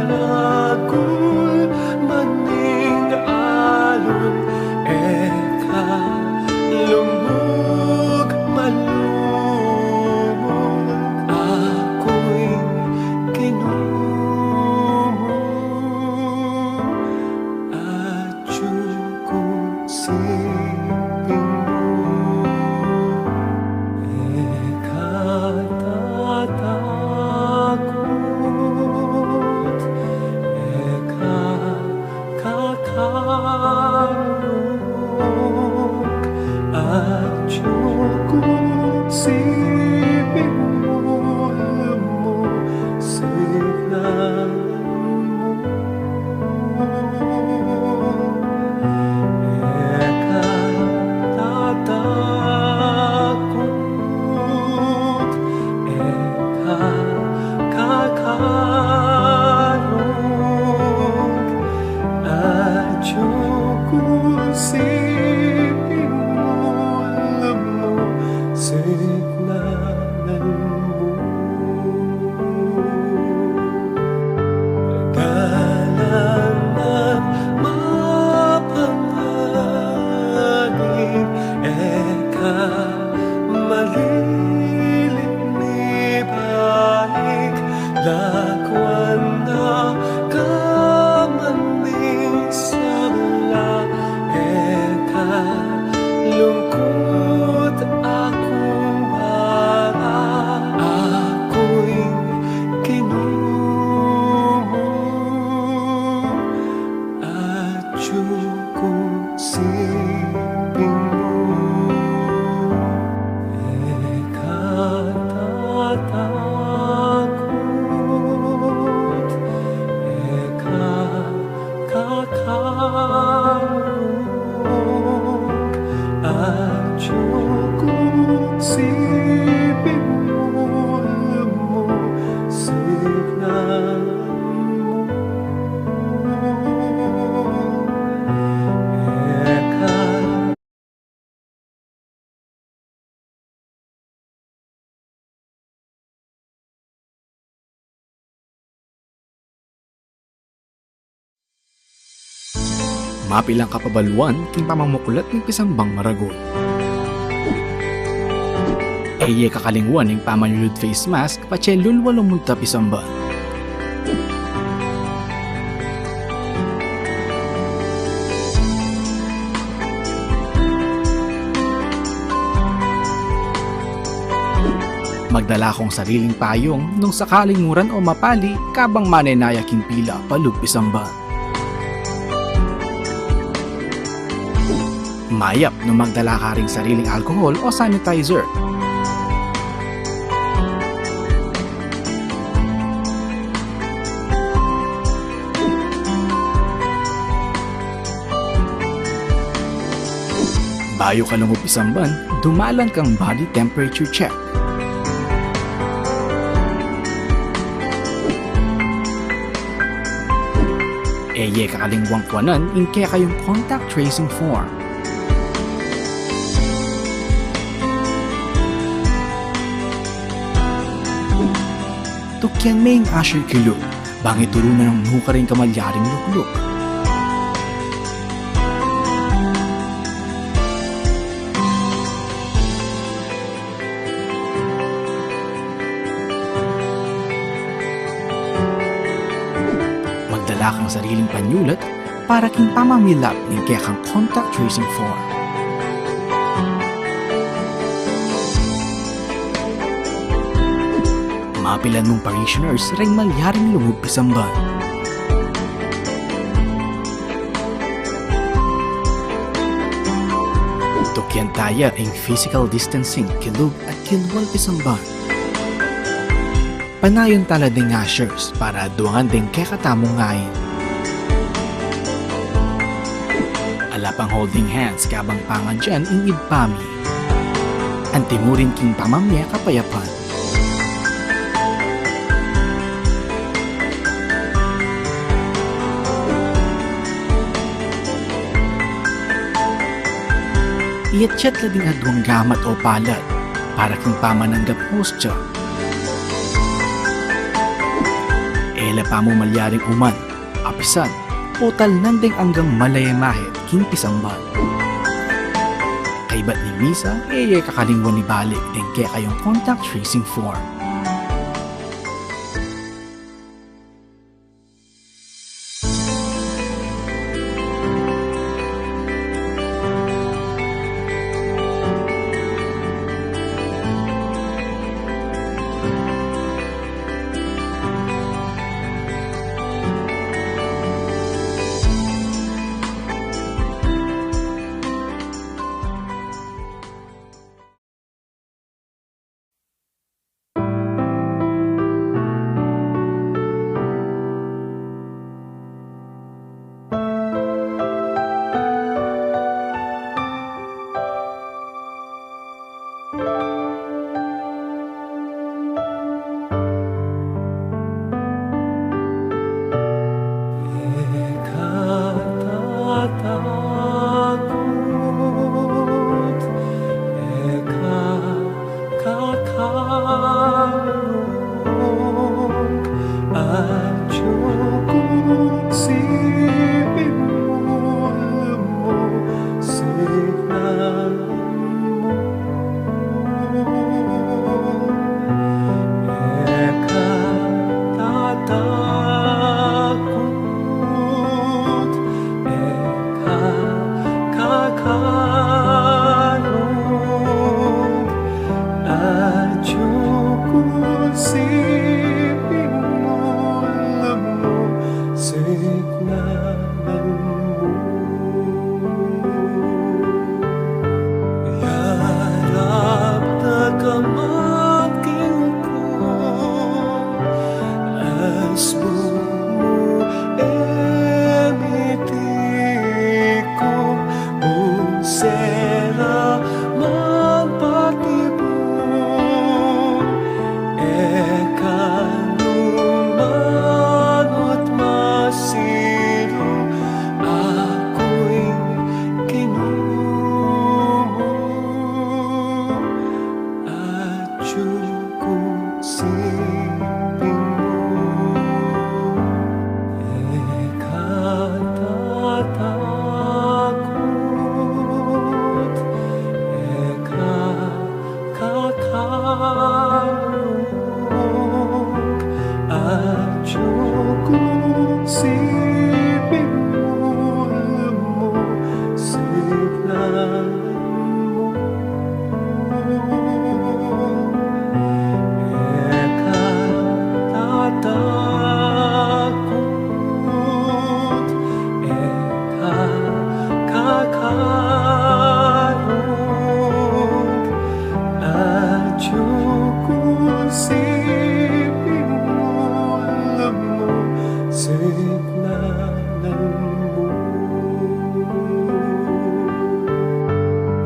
Maragul maning alon, eka lumug malumog, ako'y kinumo at siyukong sipin mo. Eka tatakot, eka kakarog, at siyukong sipin mo, signan mo. Eka tatakot, eka kakarog, at siyukong sipin mo, signan mo. Galang at mapanganib, eka malilinig, lakwan na kamaning sabla, eka lungkot akong bara, ako'y kinumo at siyukong sipin mo. Eka tatakot, eka kakarog, at siyukong sipin mo, signan mo. Eka Mapilang kapabaluan king pamamakulat ng pisambang maragol. Eye kakalingwan ng pamanyulod face mask patse lulwalong munta pisamba. Magdala kong sariling payong nung sakaling muran o mapali kabang manenaya king pila palug pisamba. Mayap nung magdala ka ring sariling alcohol o sanitizer. Bayo ka lang upisamban, dumalan kang body temperature check. Eye kakalingwang kwanan in kaya kayong contact tracing form. Tukyan may asher kilog, bangit turunan ng muka rin kamalyaring lukluk. Magdala kang sariling panyulat para king pamamilap ng kaya kang contact tracing form. Mapilan mong parishioners ring malyaring lungog pisamban. Tukyan taya ang physical distancing kilog at kilwal pisamban. Panayon tala ding ashers para duwangan ding kekatamong ngayon. Alapang holding hands kabang pangan dyan in ibpami. Antimurin king pamamya kapayapan. Iatsyat labing adwang gamat o palad para king pamananggap hostya. Ela pa mo malyaring uman, apisan, total nandeng anggang malayamahit king pisambal. Kaibat ni Misa, kakalingwan ni balik din kaya kayong contact tracing form. Takot, kakarong at syukong sipin mo signan mo. Tatakot, kakarong at syukong sipin mo signan mo. Yarap na kamangking ko as bumo emiti ko unsera magpatibong kanumanot masilong ako'y kinumo at syukong sipin mo. Tatakot, kakarong at syukong sipin mo signan mo. Tatakot, kakarong at syukong sipin mo signan mo.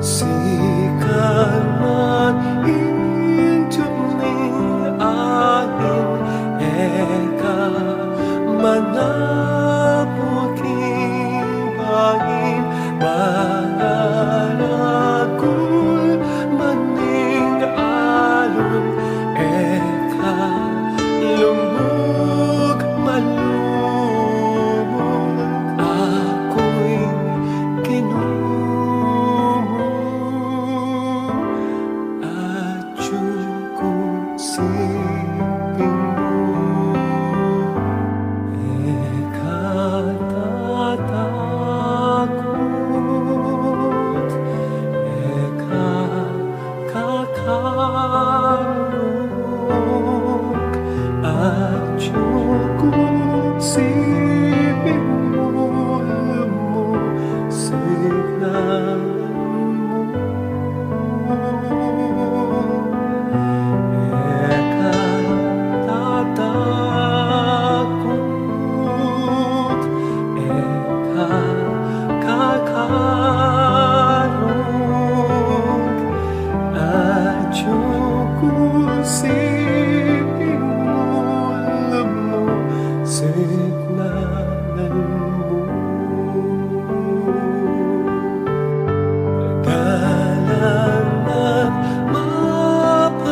Sikat man intuming aking manapuking bangin manaragul maning alun lumug malumog ako'y kinumo at syukong sipin mo. Tatakot, kakarong at syukong sipin mo signan mo. Tatakot, kakarong at syukong sipin mo signan mo. Galang at mapanganib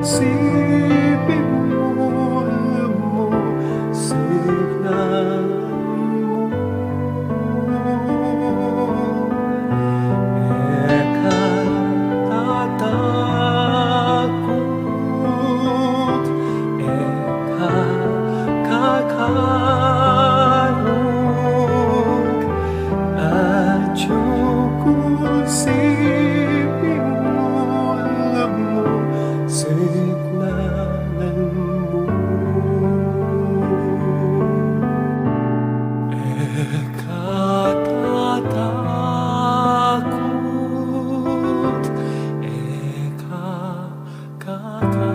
isipin mo, alam mo, signan eka tatakot, eka kakarog, at yung isipin mo, alam mo, signanan mo. Eka tatakot, eka kakarog.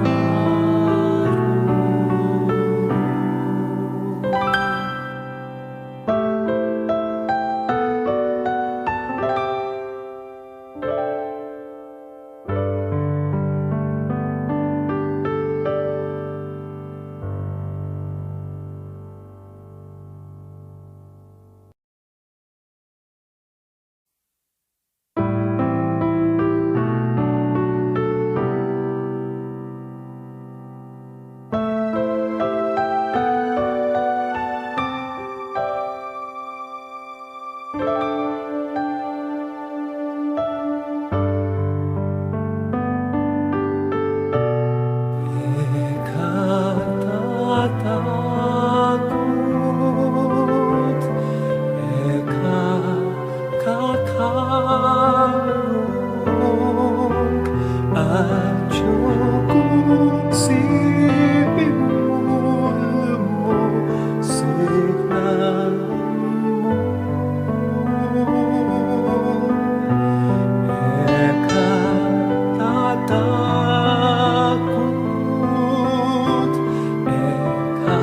Eka tatakot, eka kakarog, at yung isipin mo, alam mo, signan mo. Eka tatakot, eka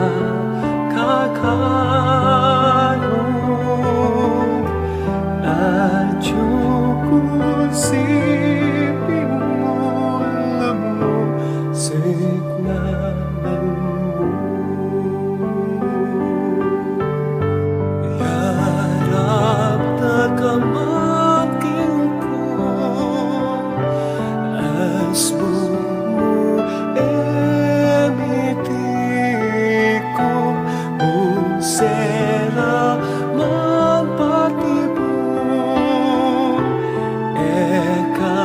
kakarog, at yung isipin mo, alam mo, signanan mo. Yarap na kamangkin ko, asmo emiti ko, kung sera magpatibong, eka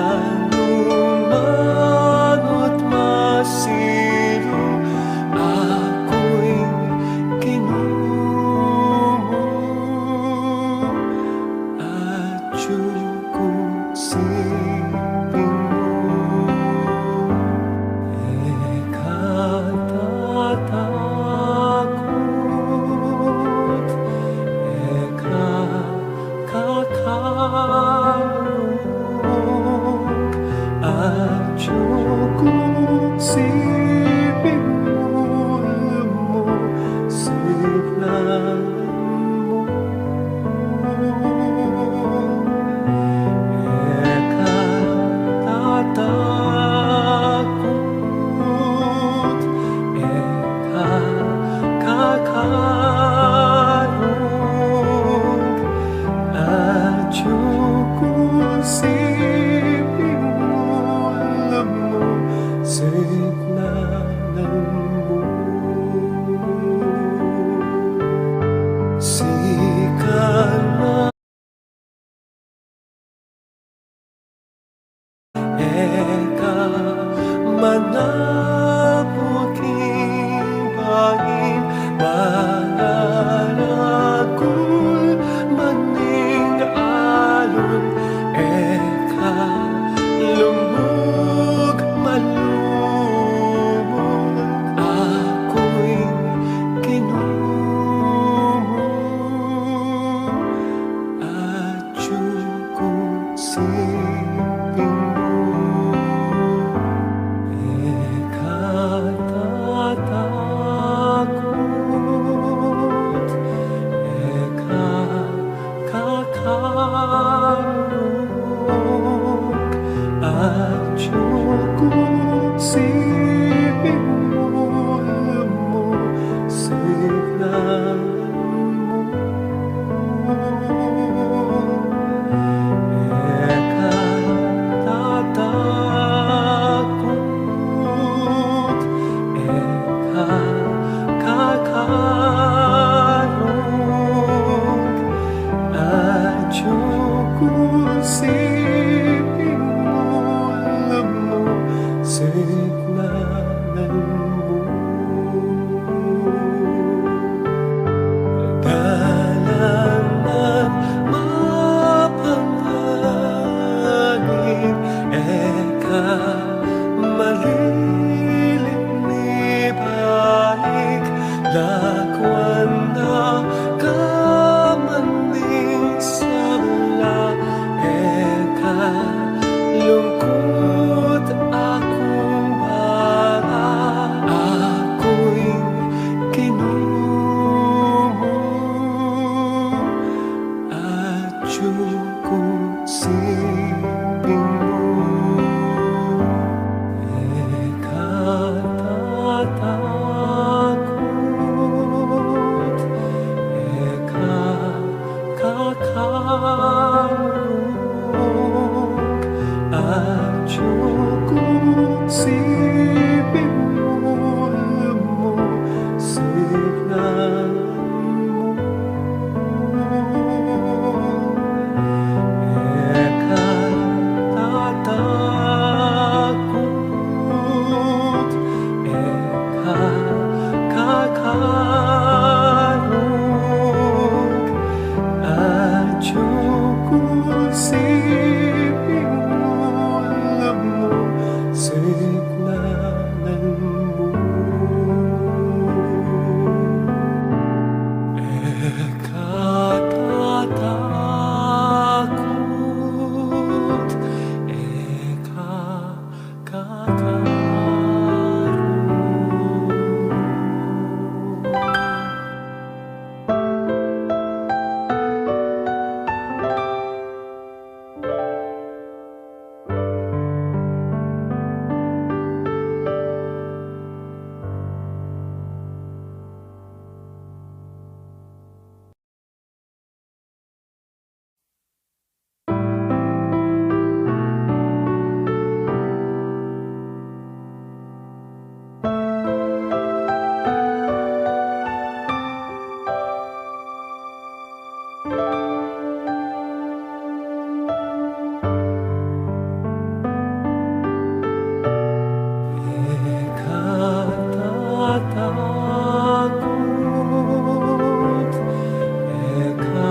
lumangot masiro, ako'y kinumo, at yung kusipin mo. Eka tatakot, eka kakarog, at yung isipin mo, alam mo, signan mo. Eka tatakot, eka kakarog, at yung isipin mo, alam mo, signanan mo. Sikat na eka manapuking bahin, manaragul maning alon, eka lumug malumog, ako'y kinumo, at yung kusipin mo. Eka tatakot, eka kakarog, at yung kusipin mo, alam mo, signan mo. Eka tatakot, signalan mo. Dalan at mapanganib, eka malilit ni balik, lakwan na kamaning sabla, eka lungkot akong bara, ako'y kinumo at siping mo. Eka tatakot, eka kakarog, at siping mo, signalan mo. Eka tatakot, eka kakarog, at siping mo, signalan mo. Eka tatakot, eka kakarog. Eka tatakot, eka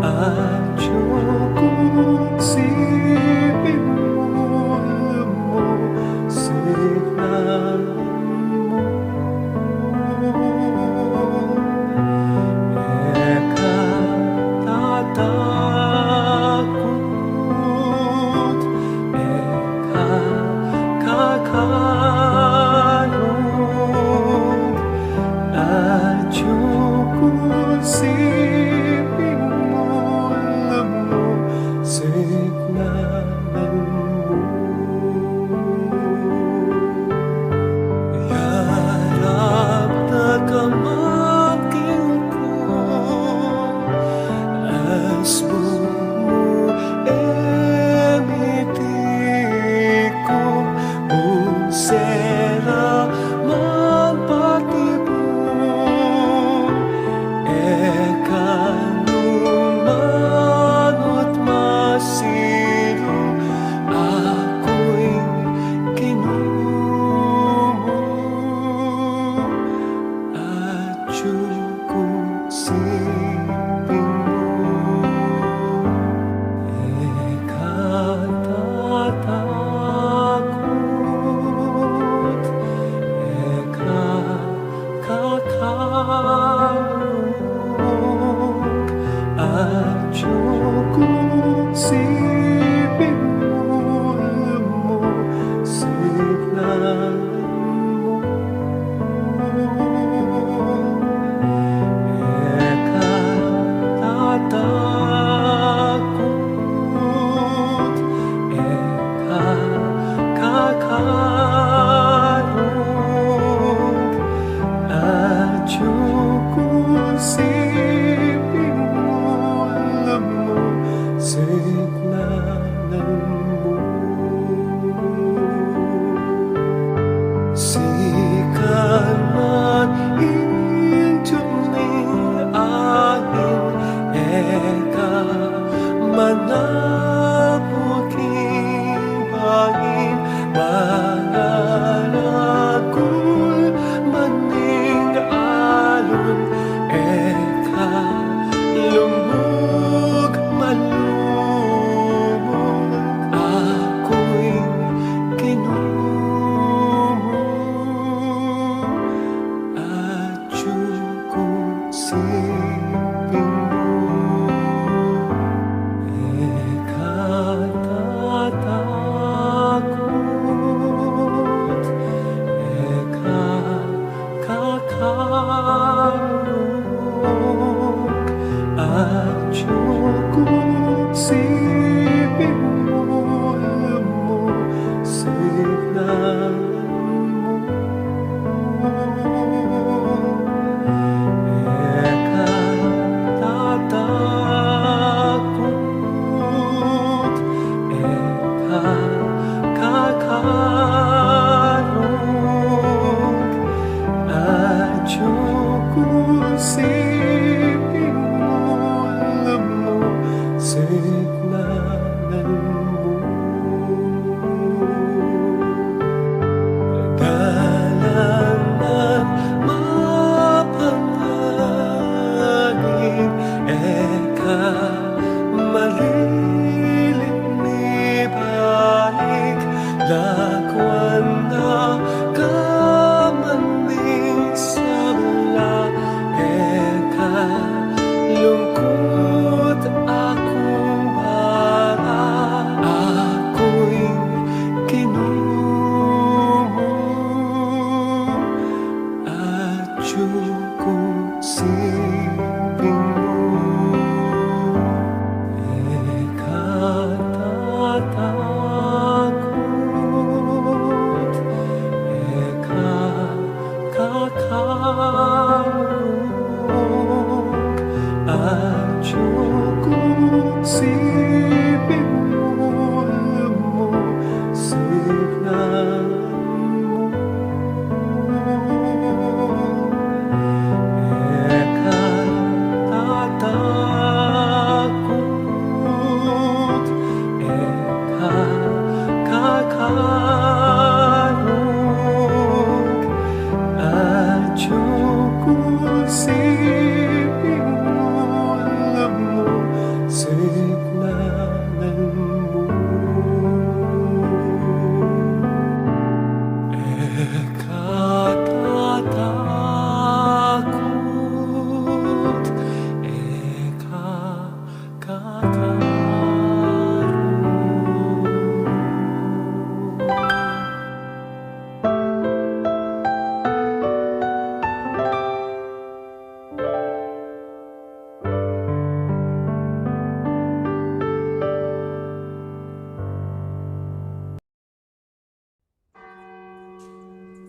at siping mo, signalan mo. Eka tatakot, eka kakarog, at siping mo, signalan mo. Yarap na kamangkin ko, asmo mo emiti ko, unsera magpatibong, eka numanot masiro,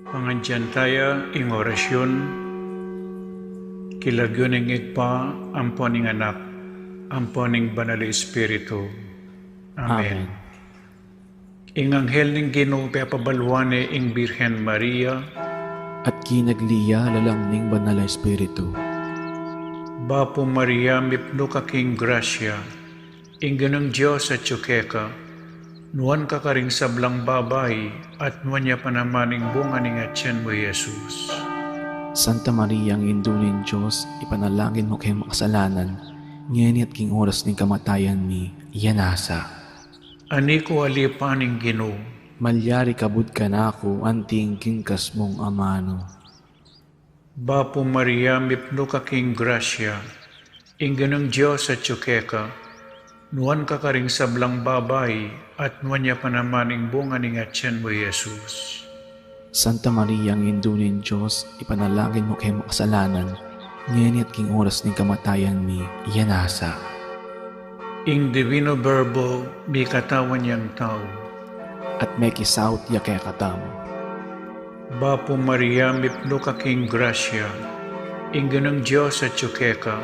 Pangandyan tayo ing orasyon, kilagyon ing igpa, amponing anak, amponing banal Espiritu. Amen. Ing anghel ning Ginoo papabalwane ing Birhen Maria, At kinagliya lalang ning banal na Espiritu. Bapo Maria mipno ka king grasya, ing ganang Diyos at tsukeka, nuan ka karing sablang babay, at nuan niya panamaning bunga ning atyan mo, Jesus. Santa Maria, ang indunin Diyos, ipanalangin mo kay makasalanan, ngayon at king oras ning kamatayan mi, yanasa. Ani ko alipaning Ginoo, Malyari kabud ka na ako, anting kingkas mong amano. Bapo Maria mipno ka king grasya, ing ganang Diyos at tsukeka, nuan ka karing sablang babay, at nuan niya panamaning bunga ning atyan mo, Jesus. Santa Maria, ang indunin Diyos, ipanalangin mo kay makasalanan, ngayon at king oras ning kamatayan mi, yanasa. Ing divino verbo, mi katawan niyang tao. At may kisaut ya kay katam. Bapo Maria mipno ka king grasya, ing ganang Diyos at tsukeka,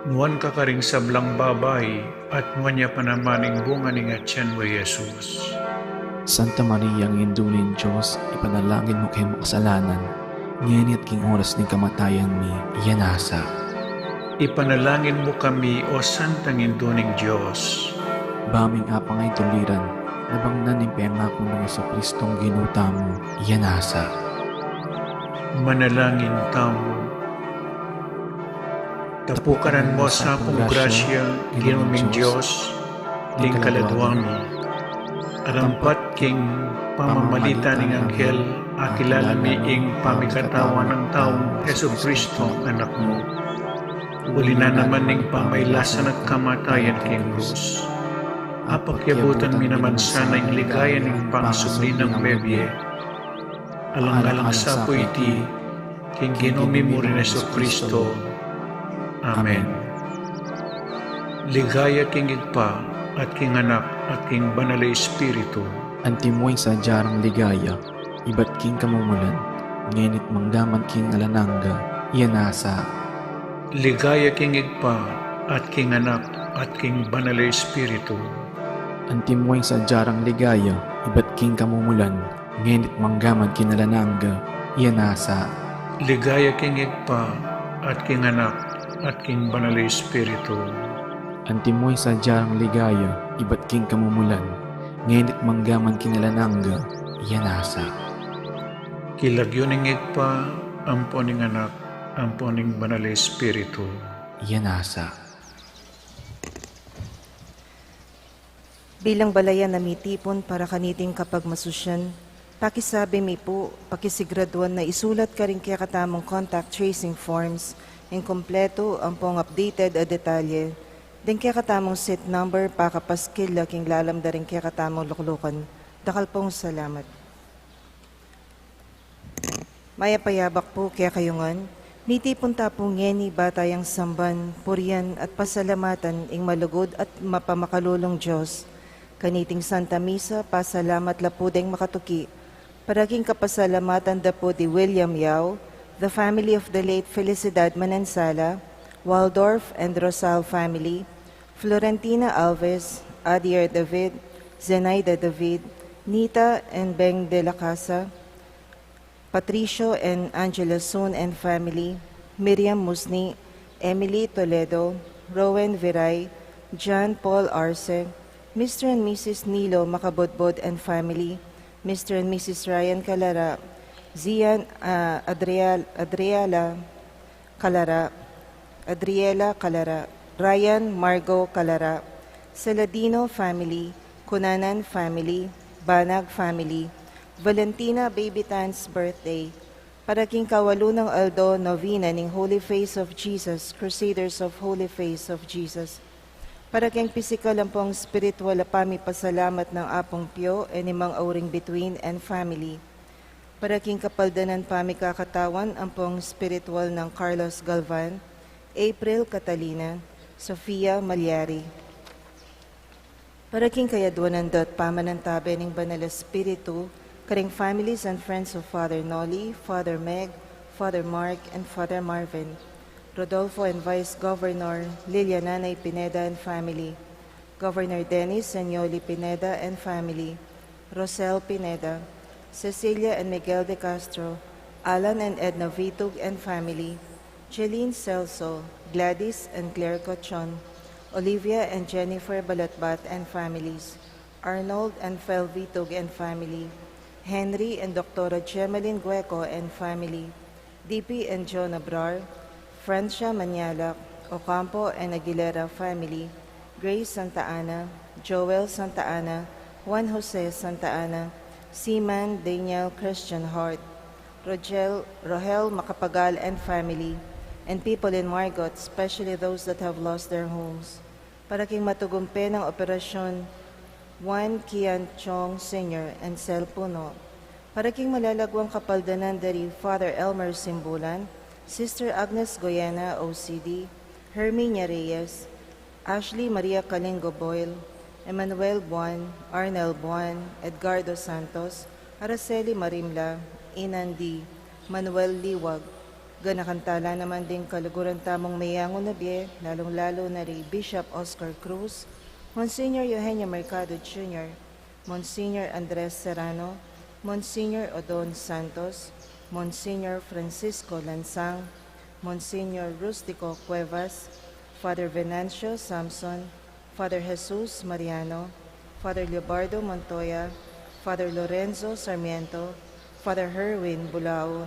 nuan ka karing sablang babay, at nuan niya panamaning bunga ning atyan mo, Jesus. Santa Maria, ang indunin Diyos, ipanalangin mo kay makasalanan, ngayon at king oras ning kamatayan mi, yanasa. Ipanalangin mo kami, O Santang Induning Diyos. Baming apangay tuliran, nabangnan ng pengako ng Iso Kristong ginuta mo, yanasa. Manalangin tamo. Tapukaran mo sa akong grasya, ginuming Diyos, ling kaladwang mo. Arampat king pamamalita ning anghel, akilala mi ing pamikatawan ng taong Heso Kristo, anak mo. Uli na naman ning pamaylasan at kamatayan king krus. Apakyabutan mi naman sana ing ligaya ning pangsubli ng bebye. Alang-alang sa po iti, king ginumi mo rin Heso Kristo. Amen. Ligaya king igpa, at king anak, at king banal na Espiritu. Antimoy sa jarang ligaya, iba't king kamumulan, ngayon at mangdaman king alananga, yanasa. Ligaya king igpa, at king anak, at king banal na Espiritu. Antimoy sa jarang ligaya, iba't king kamumulan, ngayon at manggaman king alananga, yanasa. Ligaya king igpa, at king anak, at king banal na Espiritu. Antimoy sa jarang ligaya, iba't king kamumulan, ngayon at manggaman king alananga, yanasa. Kilagyo ning igpa, amponing anak, amponing banal na Espiritu. Yanasa. Bilang balayan na mitipon para kaniting kapag masusyan, pakisabi mi po, pakisigraduan na isulat ka rin kaya katamong contact tracing forms, inkompleto ang pong updated a detalye, din kaya katamong seat number, pakapaskil laking lalamda rin kaya katamong luklukan. Dakal pong salamat. Maya payabak po kaya kayungan, nitipon tapong ngeni batayang samban, purian at pasalamatan ing malugod at mapamakalulong Diyos. Kaniting Santa Misa, pasalamat lapudeng makatuki. Paraging kapasalamatan da po di William Yao, the family of the late Felicidad Manansala, Waldorf and Rosal family, Florentina Alves, Adier David, Zenaida David, Nita and Beng de la Casa, Patricio and Angela Soon and family, Miriam Musni, Emily Toledo, Rowan Viray, John Paul Arce, Mr. and Mrs. Nilo Makabodbod and family, Mr. and Mrs. Ryan Calara, Zian Adriela Calara, Ryan Margo Calara, Saladino family, Cunanan family, Banag family, Valentina Baby Tan's birthday, paraking kawalunang Aldo Novena ning Holy Face of Jesus, Crusaders of Holy Face of Jesus. Paraking pisikal ang pong spiritual apami pasalamat ng Apong Pio and imang auring between and family. Paraking kapaldanan pami kakatawan ang pong spiritual ng Carlos Galvan, April Catalina, Sofia Malyari. Paraking kayadwanan dot pamanantabe ng Banal Espiritu, Karing families and friends of Father Nolly, Father Meg, Father Mark, and Father Marvin. Rodolfo and Vice Governor Liliananay Pineda and family. Governor Dennis and Yoli Pineda and family. Rosel Pineda. Cecilia and Miguel de Castro. Alan and Edna Vitug and family. Jeline Celso, Gladys and Claire Cochon. Olivia and Jennifer Balatbat and families. Arnold and Fel Vitug and family. Henry and Dr. Gemeline Gueco and family. DP and John Abrar. Francia Manialak, Ocampo and Aguilera family. Grace Santa Ana, Joel Santa Ana, Juan Jose Santa Ana, Seaman Daniel Christian Hart, Rohel Macapagal and family, and people in Margot, especially those that have lost their homes. Para king matugumpe ng operasyon Juan Kian Chong Sr. and Sel Puno. Para king malalagwang kapaldanan dari Father Elmer Simbulan, Sister Agnes Goyena, OCD, Herminia Reyes, Ashley Maria Calingo Boyle, Emmanuel Buan, Arnel Buan, Edgardo Santos, Araceli Marimla, Inandi, Manuel Liwag. Ganakantala naman din kaluguran tamong mayango na biye, lalong-lalo na rin Bishop Oscar Cruz, Monsignor Eugenio Mercado Jr., Monsignor Andres Serrano, Monsignor Odon Santos, Monsignor Francisco Lansang, Monsignor Rustico Cuevas, Father Venancio Samson, Father Jesus Mariano, Father Leobardo Montoya, Father Lorenzo Sarmiento, Father Herwin Bulao,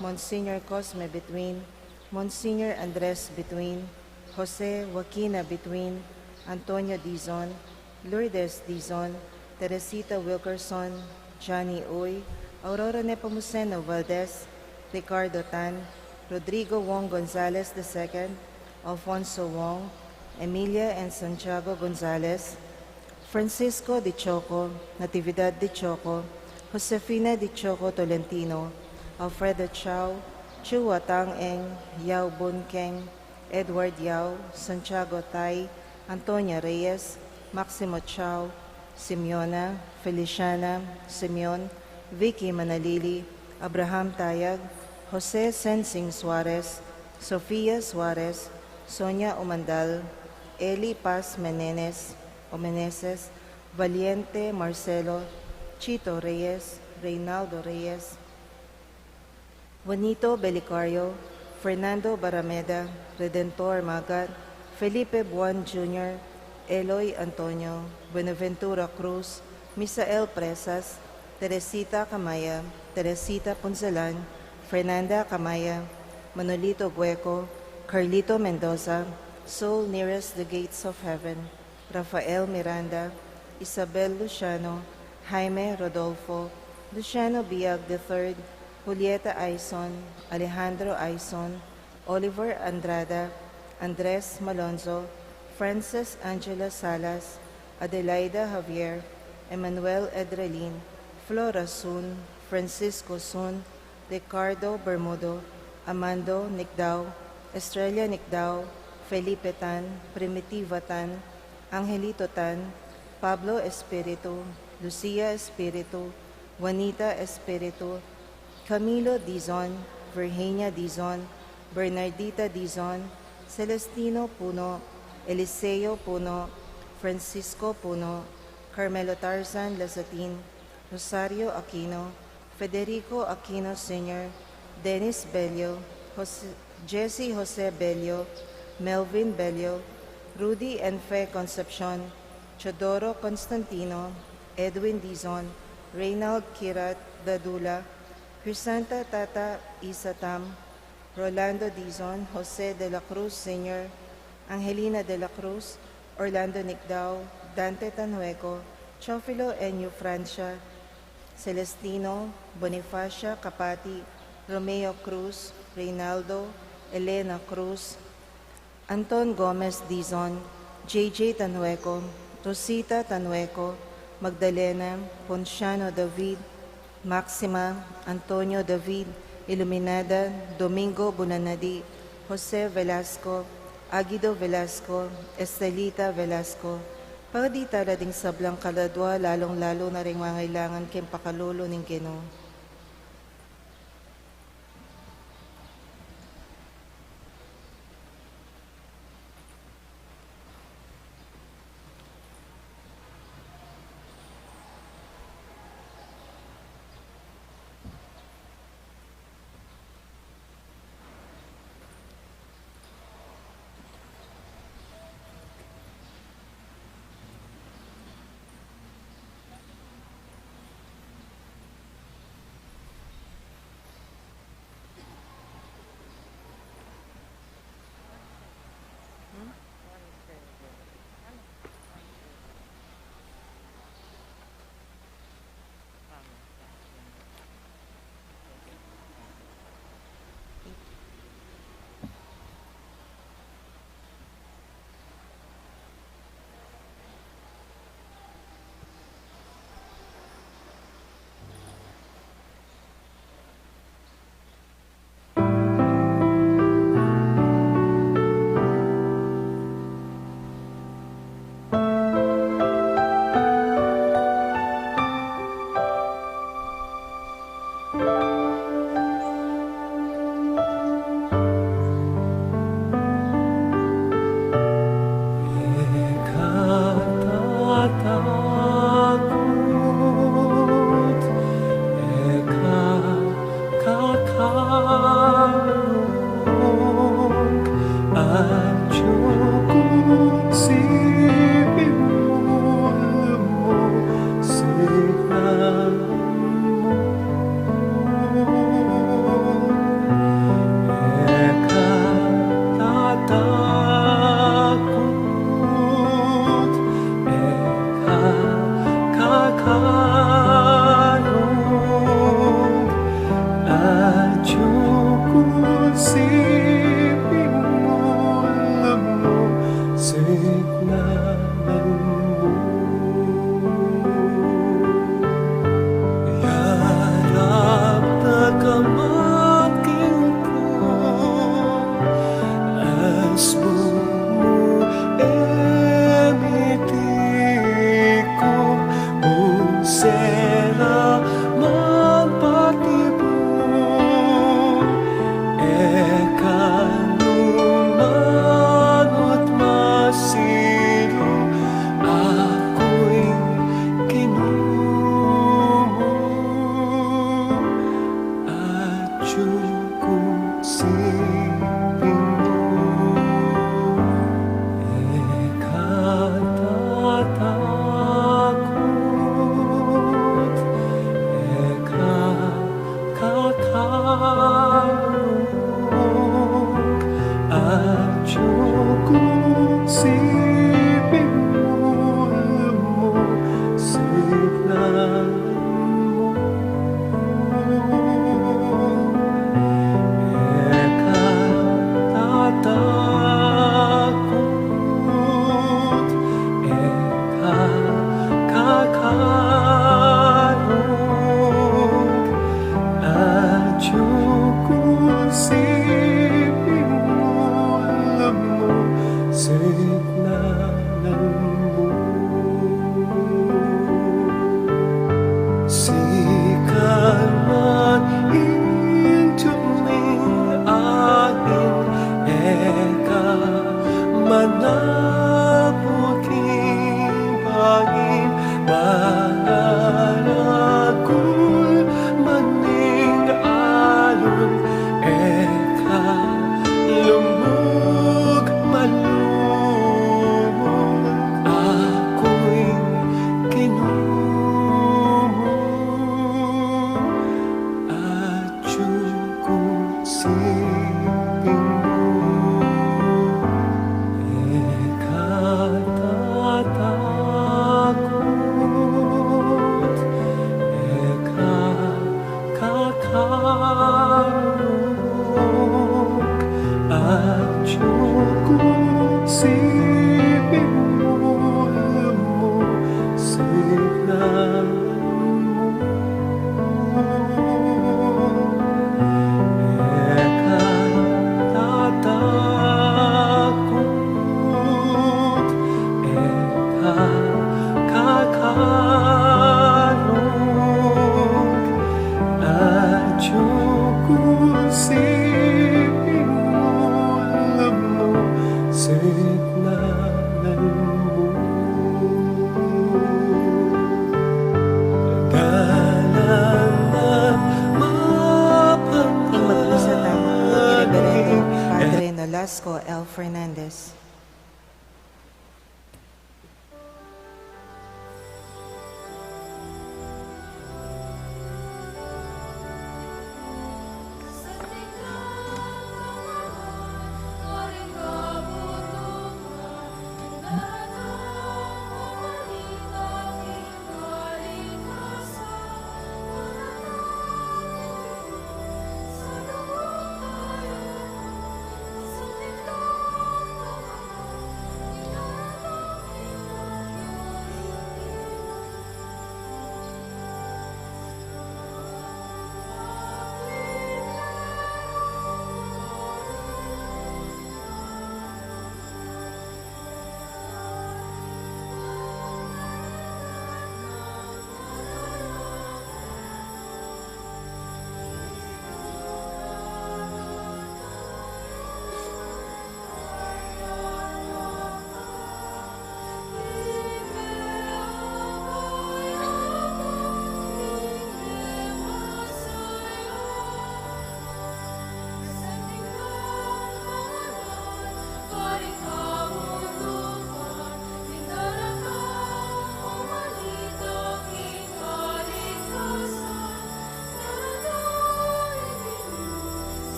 Monsignor Cosme Between, Monsignor Andres Between, Jose Joaquina Between, Antonio Dizon, Lourdes Dizon, Teresita Wilkerson, Johnny Uy, Aurora Nepomuceno Valdez, Ricardo Tan, Rodrigo Wong Gonzalez II, Alfonso Wong, Emilia and Santiago Gonzalez, Francisco Di Choco, Natividad Di Choco, Josefina Di Choco Tolentino, Alfredo Chow, Chua Tang Eng, Yao Bun Keng, Edward Yao, Santiago Tai, Antonia Reyes, Maximo Chow, Simeona, Feliciana, Simeon, Vicky Manalili, Abraham Tayag, Jose Sensing Suarez, Sofia Suarez, Sonia Umandal, Eli Paz Meneses, Valiente Marcelo, Chito Reyes, Reynaldo Reyes, Juanito Belicario, Fernando Barameda, Redentor Magat, Felipe Buan Jr., Eloy Antonio, Buenaventura Cruz, Misael Presas, Teresita Camaya, Teresita Punzalan, Fernanda Camaya, Manolito Gueco, Carlito Mendoza, Soul Nearest the Gates of Heaven, Rafael Miranda, Isabel Luciano, Jaime Rodolfo, Luciano Biag III, Julieta Aison, Alejandro Aison, Oliver Andrada, Andres Malonzo, Frances Angela Salas, Adelaida Javier, Emmanuel Edralin, Flora Sun, Francisco Sun, Ricardo Bermudo, Amando Nicdao, Estrella Nicdao, Felipe Tan, Primitiva Tan, Angelito Tan, Pablo Espiritu, Lucia Espiritu, Juanita Espiritu, Camilo Dizon, Virginia Dizon, Bernardita Dizon, Celestino Puno, Eliseo Puno, Francisco Puno, Carmelo Tarzan Lasatin, Rosario Aquino, Federico Aquino Sr., Dennis Bello, Jesse Jose Bello, Melvin Bello, Rudy and Fe Concepcion, Chodoro Constantino, Edwin Dizon, Reynald Kirat Dadula, Crisanta Tata Isatam, Rolando Dizon, Jose de la Cruz Sr., Angelina de la Cruz, Orlando Nicdao, Dante Tanueco, Chofilo Enyo Francia, Celestino, Bonifacia Capati, Romeo Cruz, Reynaldo, Elena Cruz, Anton Gomez Dizon, JJ Tanueco, Rosita Tanueco, Magdalena, Ponciano David, Maxima, Antonio David, Iluminada, Domingo Bunanadi, Jose Velasco, Aguido Velasco, Estelita Velasco, Pagdi tala ding sablang kaladwa, lalong-lalo na rin mangailangan kem pakalulo ning Ginoo.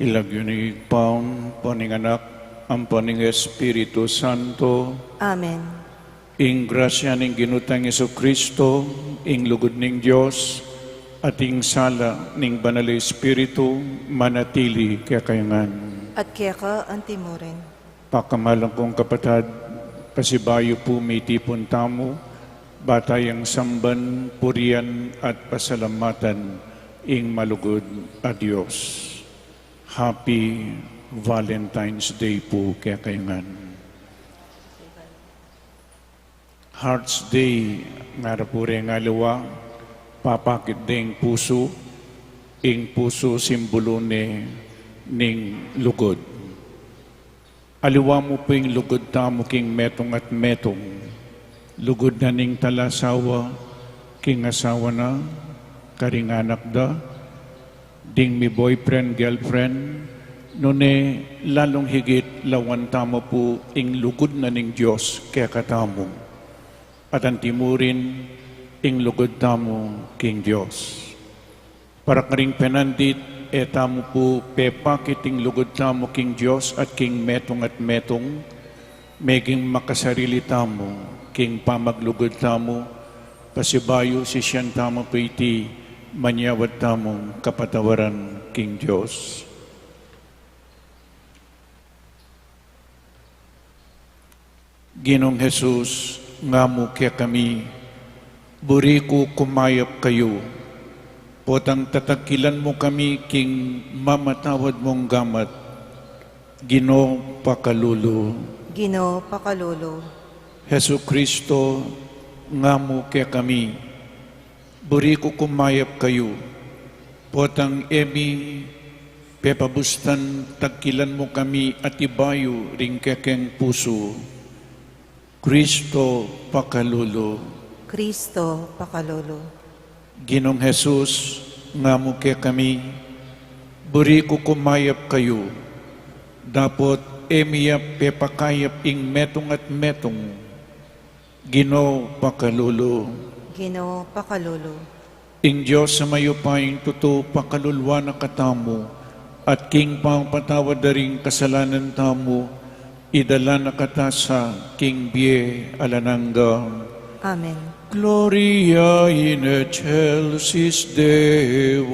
Ilagyunig paun, paning anak, ang paning Espiritu Santo, Amen. ing grasya ning ginutang Yesu Kristo, ing lugod ning Dios, at ing sala ning banal na Espiritu, manatili kaya kayangan. At kaya ka antimurin. Pakamalang kong kapatid, pasibayo po may tipon tamo, batayang samban, purian at pasalamatan, ing malugod a Diyos. Happy Valentine's Day po kaya kayangan. Heart's Day, nga rapure nga lawa, papakit ding puso, ing puso simbolo ning lugod. Aliwa mo po ing lugod tamo king metong at metong, lugod na ning talasawa, king asawa na, karing anak da, ding mi boyfriend, girlfriend, nune lalong higit lawan tamo po ing lugod na ning Diyos kaya katamo. At ang timurin ing lugod tamo king Diyos. Para karing penandit, tamo po pepakit ing lugod tamo king Diyos at king metong at metong, meging makasarili tamo, king pamaglugod tamo, pasibayo si siyan tamo po iti, manyawat tamong kapatawaran king Diyos. Ginong Jesus, nga mo kaya kami, buri ko kumayap kayo, potang tatakilan mo kami king mamatawad mong gamat, Gino pakalulu. Ginoo pakalolo. Hesu Kristo, nga mo kaya kami, buri ko kumayap kayo, potang emi, pepabustan tagkilan mo kami at ibayo ring kekeng puso. Kristo pakalolo. Kristo pakalolo. Ginong Jesus, nga mo kaya kami, buri ko kumayap kayo, dapot emiyap pepakayap ing metong at metong, Gino pakalolo. Ginoo pakalolo. Ing Diyos sa mayo pa ing tuto pakalulwa na katamo, at king pang patawad daring kasalanan tamo, idala na katasa king bie alananga. Amen. Gloria in excelsis Deo.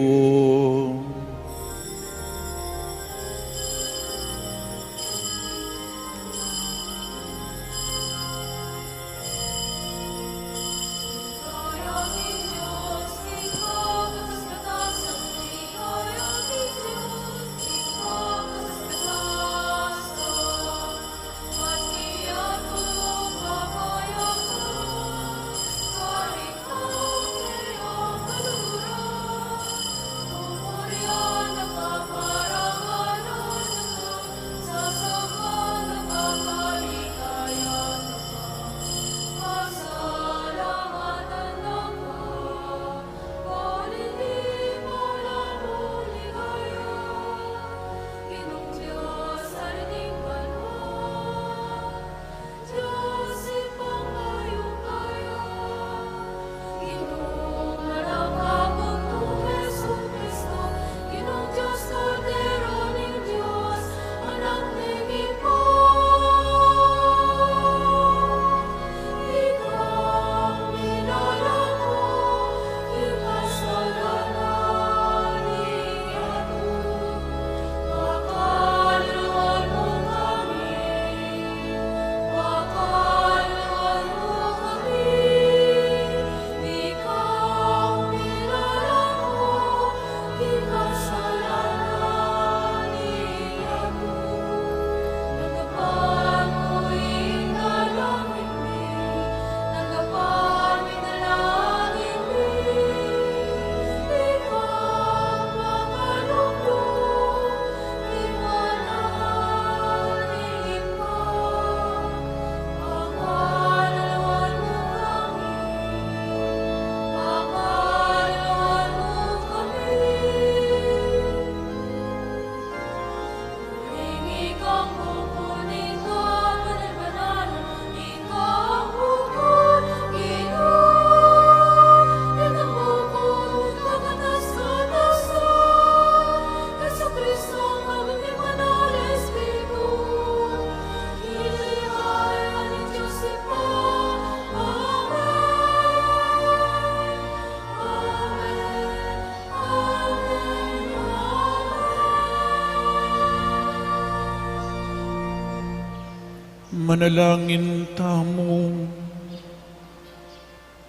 manalangin tamo.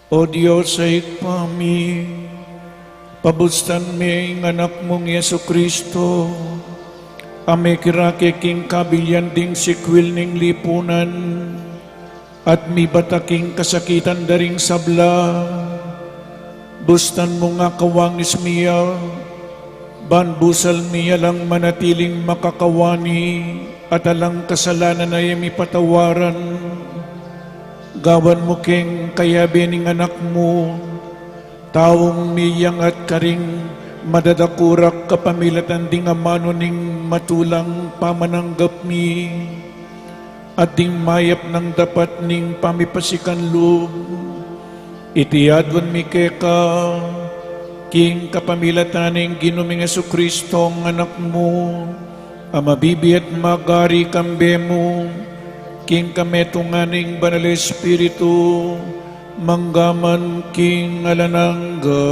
O Diyos ay kami, pabustan mi ang anak mong Yesu Kristo, ame kirakiking kabilyan ding sikwil ning lipunan, at mi bataking kasakitan daring sabla, bustan mo nga kawangis miya, banbusal miya lang manatiling makakawani, at alang kasalanan ay mipatawaran. Gawan mo keng kayabi ning anak mo, taong miyang at karing madadakurak kapamilatan ding amano ning matulang pamananggap mi, at ding mayap ng dapat ning pamipasikan loob. Itiadwan mi keka, king kapamilatan ning ginuming Jesucristo ang anak mo, amabibi at magari kambe mo, king kametunganing banal Espiritu, manggaman king alanangga.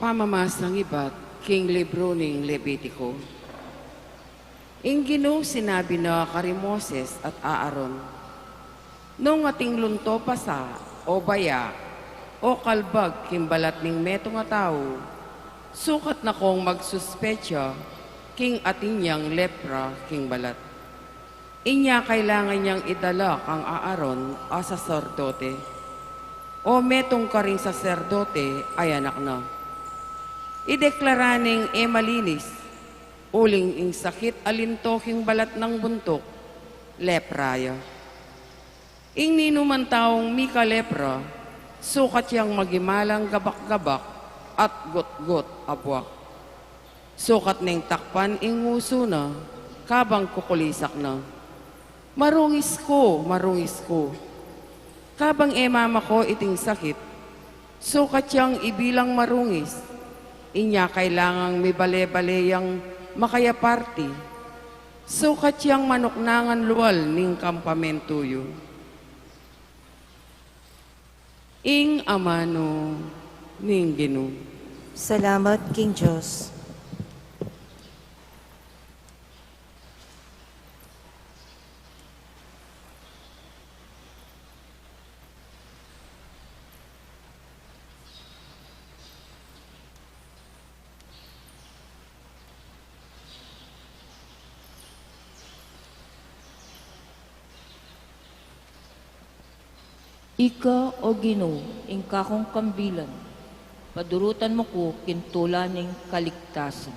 Pamamasang iba't king libro ning Levitico. Ginoo sinabi na kari Moses at Aaron, nung ating lunto pasa, o baya, o kalbag kimbalat ning meto nga tao, sukat na kong magsuspetsya, king ating niyang lepra king balat. Inya kailangan niyang idala kang Aaron a saserdote, o metong karing saserdote ay anak na. Ideklara ning malinis, uling ing sakit alinto king balat ng buntok, lepraya. Ing ninuman taong mika lepra, sukat yang magimalang gabak-gabak at got-got abwak. Sukat ning takpan ing nguso na, kabang kukulisak na. Marungis ko, marungis ko. Kabang mama ko iting sakit, sukat yang ibilang marungis. Inya kailangang may bale-bale yang makayaparti. Sukat yang manuknangan luwal ning kampamento yun. Ing amano ning Ginoo. Salamat, King Diyos. Ika o Ginoo, ingka kong kambilan, padurutan mo ko kintula ning kaligtasan.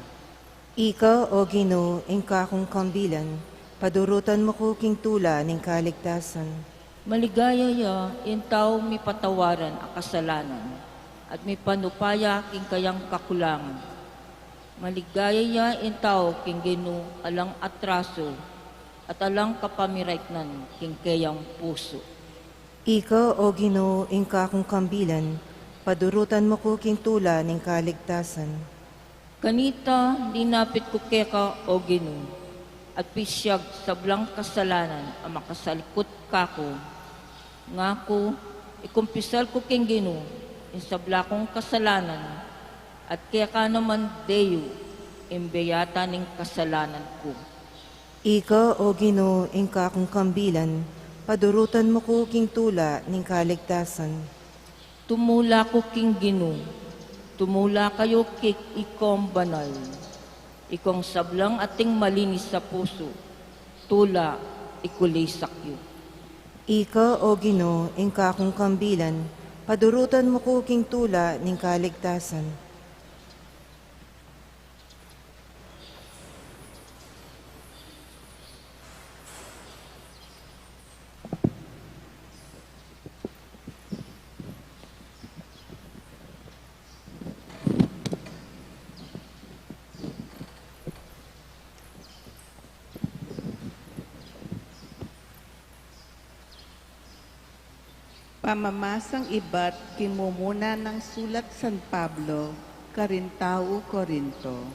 Ika, o Ginoo, ingka kong kambilan, padurutan mo ko king tula ning kaligtasan. Maligaya ya, in tao mi patawaran a kasalanan, at mi panupaya king kayang kakulangan. Maligaya ya, in tao king Ginoo alang atraso, at alang kapamiraiknan king kayang puso. Ika, o Ginoo, ingka kong kambilan, padurutan mo ko king tula ning kaligtasan. Kanita, dinapit ko keka o Ginoo, at pisyag sablang kasalanan ang makasalikot kako. Ngako, ikumpisal ko king Ginoo, in sabla kong kasalanan, at keka naman deyo, imbeyata ning kasalanan ko. Ika, o Ginoo, ingka kong kambilan, padurutan mo ko king tula ning kaligtasan. Tumula ko king Ginoo, tumula kayo kik ikom banal. Ikong sablang ating malinis sa puso, tula ikulisak yu. Ika, o Ginoo, ingka kong kambilan, padurutan mo ko king tula ning kaligtasan. Pamamasang iba't kimumuna ng sulat San Pablo, Karintao, Corinto.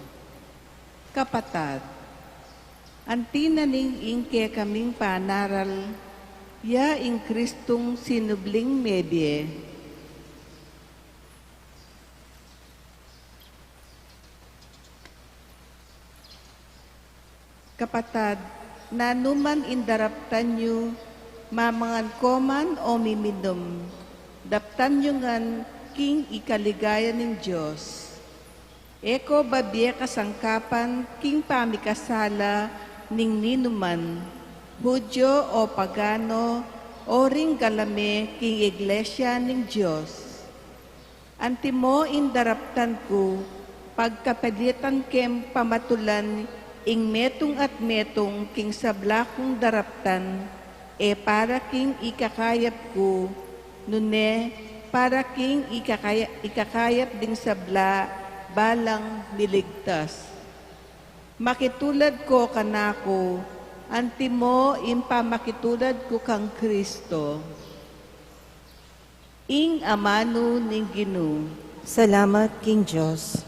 Kapatad, antinaning ingke kaming panaral, Ya ing Kristong sinubling medye. Kapatad, nanuman indaraptan nyo, mamangan koman o miminom, daptan nyo ngan king ikaligaya ng Diyos. Eko babye kasangkapan king pamikasala ning ninuman, Hudyo o pagano, o ring galame king iglesia ng Diyos. Antimo indaraptan ko, pagkapalitan kem pamatulan, ing metong at metong king sablakong daraptan, e para king ikakayap ko, nune para king ikakayap ding sabla, balang niligtas. Makitulad ko kanako, antimo impamakitulad ko kang Kristo. Ing amano ning Ginoo. Salamat, King Diyos.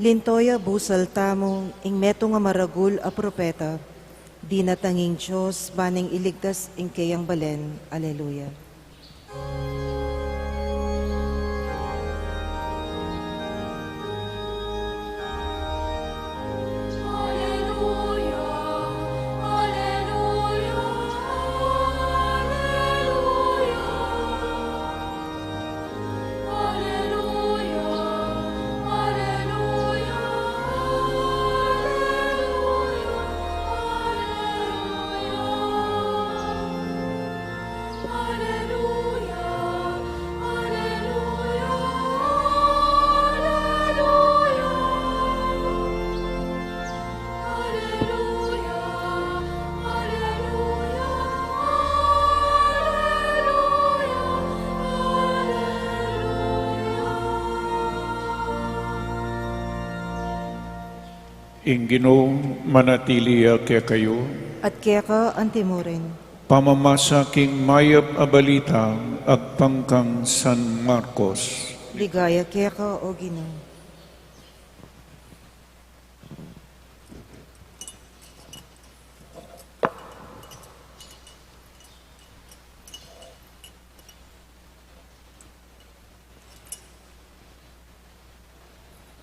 Lintoya busal tamong ing metong nga maragul a propeta, di natanging Diyos baning iligtas ing kayang balen. Aleluya. Ing Ginoong manatiliya kaya kayo, At kaya ka antimurin. pamamasa king mayap a balita agpangkang San Marcos. Ligaya kaya ka, O Ginoo.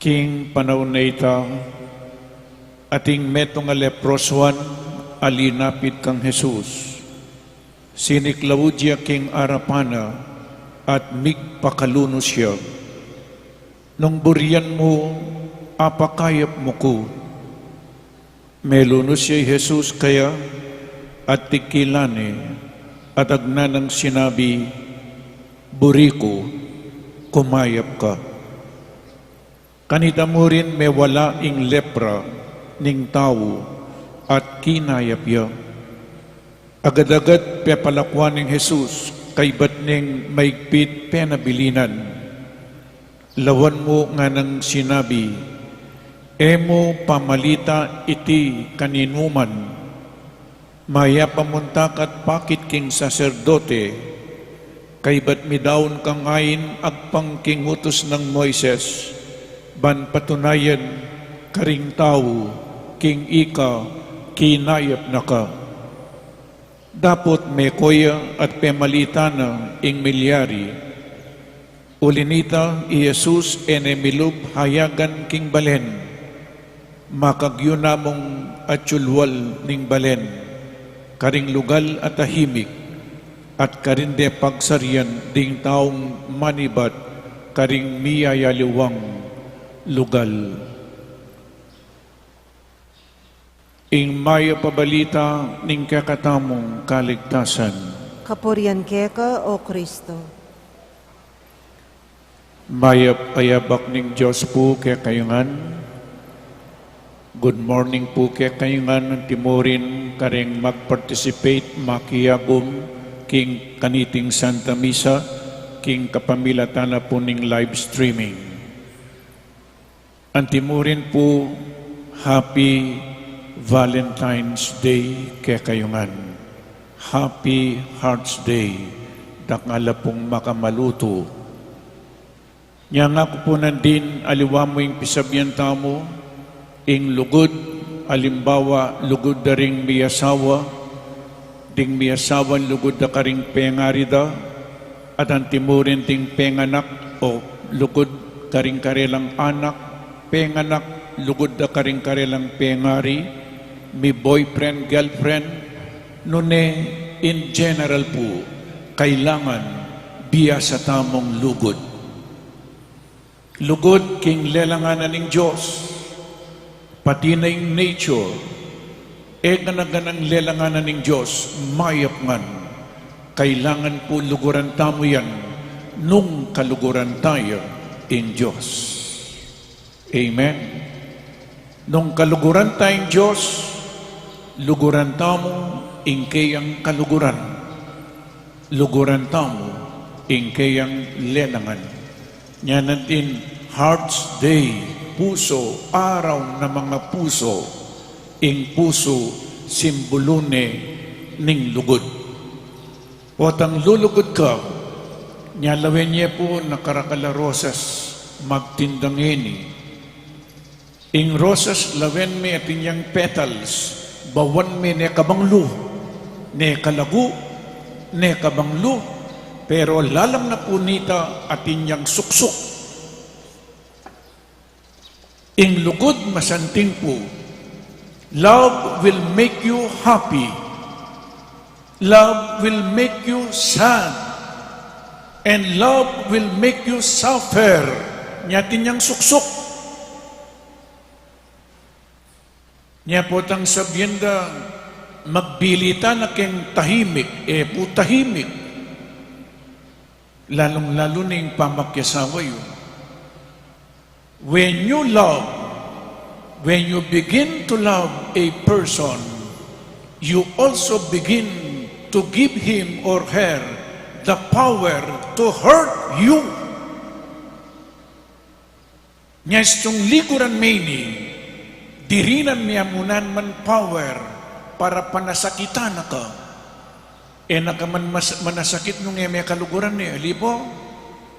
King panahon na ita, ating metong nga leproswan, alinapit kang Jesus. Siniklawudya king arapana, at migpakaluno siya. Nung burian mo, apakayap mo ko. Meluno siya Jesus kaya, at tikilani, at agnanang sinabi, buriko, kumayap ka. Kanita mo rin may wala ing lepra ning tao at kinayap ya. Agad-agad pepalakwan ning Jesus kay bat ning maigpit penabilinan. Lawan mo nga nang sinabi, emo pamalita iti kaninuman. Maya pamuntak at pakit king saserdote, kay bat midaon kang ayin agpang king utos ng Moises, ban patunayan karing tao, king ika, kinayap na ka. Dapot may koya at pemalita na ing milyari. Ulinita i Jesus enemilub hayagan king balen, makagyo namong atsulwal ning balen, karing lugal at tahimik, at karinde pagsaryan ding taong manibat, karing miyayaliwang lugal. Ing maya pabalita ning kakatamong kaligtasan. Kapurian kaya ka, O Kristo. Mayap ayabak ning Diyos po kaya kayungan. Good morning po kaya kayo nga ng timurin karing mag-participate, makiyagom, king kaniting Santa Misa, king kapamilatan na po ning live streaming. Ang timurin po, Happy Valentine's Day kaya kayo nga. Happy Hearts Day, dakala pong makamaluto. Nya nga ko po nandin, aliwa mo yung pisabyan tamo, ing lugod, alimbawa, lugod da ring miyasawa, ding miyasawan lugod da karing pengarida, at ang timurin ding penganak, o lugod karing karelang anak, penganak, lugod da karing karelang pengari, may boyfriend, girlfriend, nune, in general po, kailangan biya sa tamong lugod. Lugod king lelanganan ng Diyos, pati na yung nature, ganang lelanganan ng Diyos, mayapngan. Kailangan po luguran tamo yan, nung kaluguran tayo in Diyos. Amen? Nung kaluguran tayong Diyos, luguran tamo, ingkayang kaluguran. Luguran tamo, ingkayang lelangan. Yan natin, Hearts Day, puso, araw na mga puso, ing puso, simbolone ning lugod. Potang lulugod ka, nyalawin niya po nakarakala rosas, magtindangini. Ing rosas, lawen me at inyang petals, bawan me ne kabanglo, ne kalagu, ne kabanglo, pero lalang na punita at inyang suksok. Ing lugod masanting po, love will make you happy. Love will make you sad. And love will make you suffer. Nyatin niyang suksok. Nya po tang sabihin da, magbilita na keng tahimik, po tahimik. Lalong-lalo na yung pamakyasawa yun. When you love, when you begin to love a person, you also begin to give him or her the power to hurt you. Nyastong likuran meni, dirinan niya munan man power para panasakitan na ka. Nakaman manasakit nung may kaluguran niya. Lipo,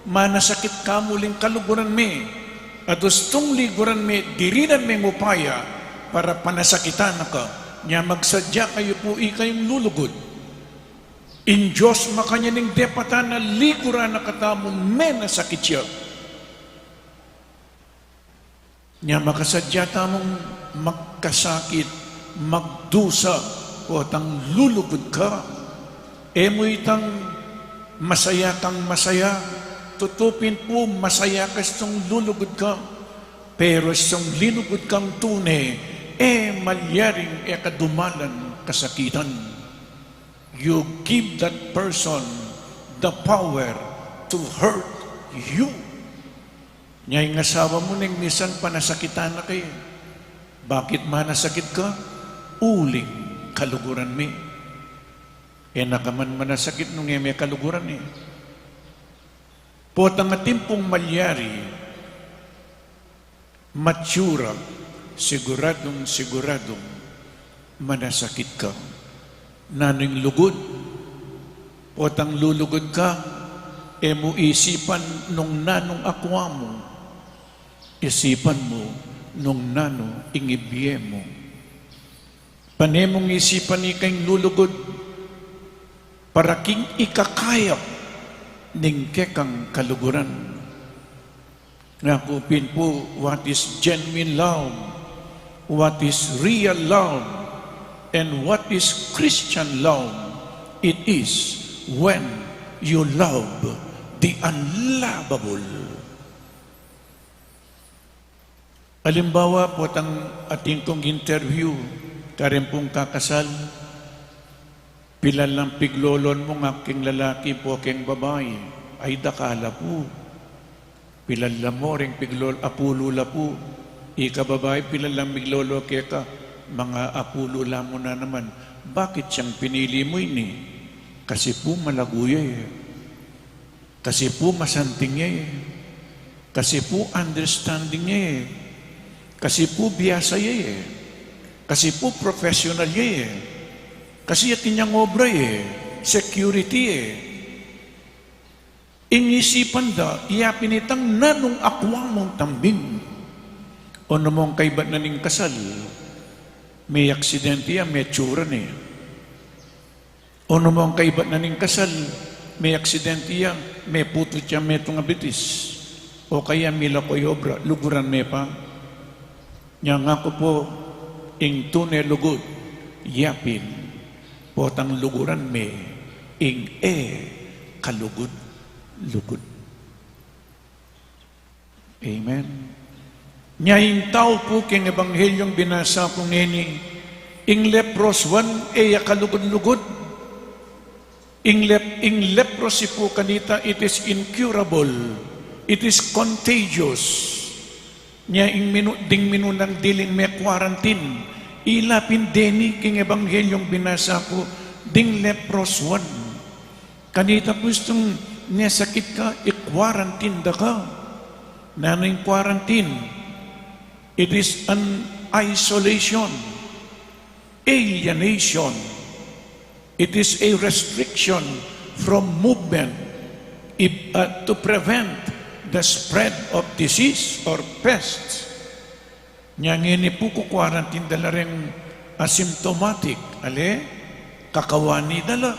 manasakit ka muling kaluguran me. At gustong liguran me, dirinan me upaya para panasakitan na ka. Nya magsadya kayo po ikayong lulugod. In Diyos makanya ning depatan na liguran na katamo me nasakit siya. Nya makasadya tamong magkasakit, magdusa, o tang lulugod ka. Mo itang masaya kang masaya, tutupin po masaya ka itong lulugod ka, pero itong linugod kang tunay, malyaring kadumalan kasakitan. You give that person the power to hurt you. Nyay ng asawa mo nang misan panasakitan na kayo. Bakit manasakit ka? Uling kaluguran mi. Nakaman manasakit nung may kaluguran eh. Potang atimpong malyari, matsura, siguradong manasakit ka. Nano'ng lugod, potang lulugod ka, mo isipan nung nanong akwa mo, isipan mo nung nano ingibye mo. Panemong isipan ikang lulugod, para king ikakayap ning kekang kaluguran. Nakupin po, what is genuine love, what is real love, and what is Christian love. It is when you love the unlovable. Halimbawa po tang ating kong interview, karin pong kakasal, pilan lang piglolon mo ng aking lalaki po aking babae, ay dakala po. Pilan lang mo rin piglol, apulula po. Ikababae pilalamig lolo keka, mga apulo mo na naman. Bakit siyang pinili mo ini? Kasi po malaguya eh. Kasi po masanting niya eh. Kasi po understanding niya eh. Kasi po biyasa niya eh. Kasi po professional niya eh. Kasi yatin niyang obra eh. Security eh. Inisipan da, iyapinitang nanong akwang mong tambing. O namong kaibat na ning kasal, may aksidente yan, may tsura niya. O namong kaibat na ning kasal, may aksidente yan, may putot yan, may tungabitis. O kaya mila ko obra, luguran may pa. Nya nga ko po, ing tunay lugod, yapin, potang luguran may, ing kalugod, lugod. Amen. Nyaing tao po king ebanghelyong binasa po ngeni, ing lepros 1, kalugod-lugod. Ing leprosy po kanita, it is incurable. It is contagious. Nyaing ding minunang diling may quarantine. Ilapin deni king ebanghelyong binasa po, ding lepros 1. Kanita po itong niya sakit ka, i-quarantine da ka. Nanay quarantine. It is an isolation, alienation. It is a restriction from movement to prevent the spread of disease or pests. Nyangini po ko quarantine dala rin asymptomatic. Kakawani dala.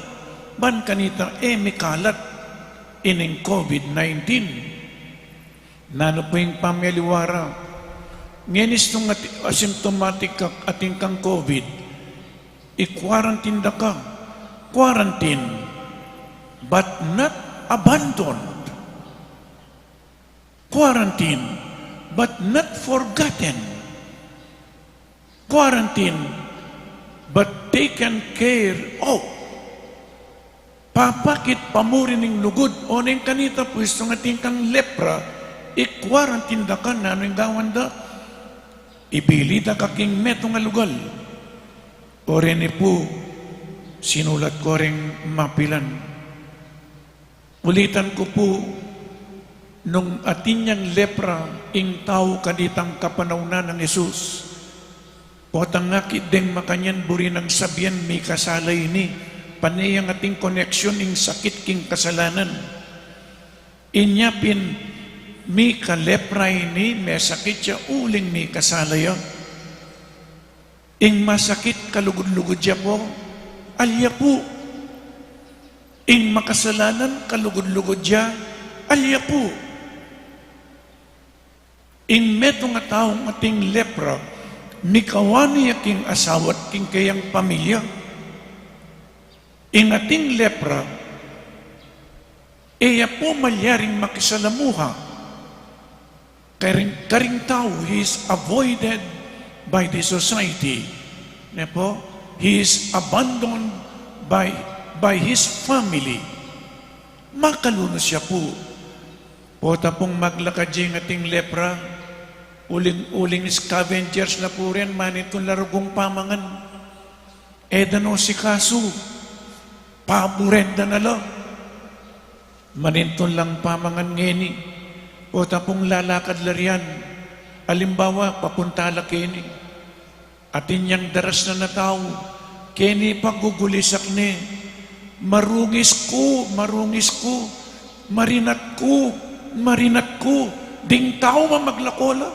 Ban kanita may kalat ining COVID-19. Nano po yung pamiliwara. Ngayon itong asymptomatic ating kang COVID, i-quarantine da ka. Quarantine, but not abandoned. Quarantine, but not forgotten. Quarantine, but taken care of. Papakit pamurining lugod, o nang kanita po itong ating kang lepra, i-quarantine da ka na anong gawan da. Ibili da kaking metong alugal. O rin po, sinulat ko rin mapilan. Ulitan ko po, nung atin niyang lepra, ing tao kanitang kapanaunan ng Yesus, o tangakit deng makanyan buri ng sabihan may kasalay ni, panayang ating koneksyon ing sakit king kasalanan. Inyapin, mi kalepra ini, may sakit siya, uling mi kasalaya. Ing masakit kalugod-lugod siya po, alya po. Ing makasalanan kalugod-lugod siya, alya po. Ing meto nga taong ating lepra, mi kawani aking asawat king kayang pamilya. Ing ating lepra, iya po malyaring makisalamuha. Karing tao, he is avoided by the society. Nepo, he is abandoned by his family. Makalunos siya po. Pota pong maglakad yung ating lepra, uling scavengers na po rin, manitong larugong pamangan. Edano si kaso, paburenda na lang. Manintong lang pamangan ngeni. O tapong lalakad larian, alimbawa, papunta la kini. Atin niyang daras na tao, kini pagugulisak ni, marungis ko, marinat ko, ding tao maglakola.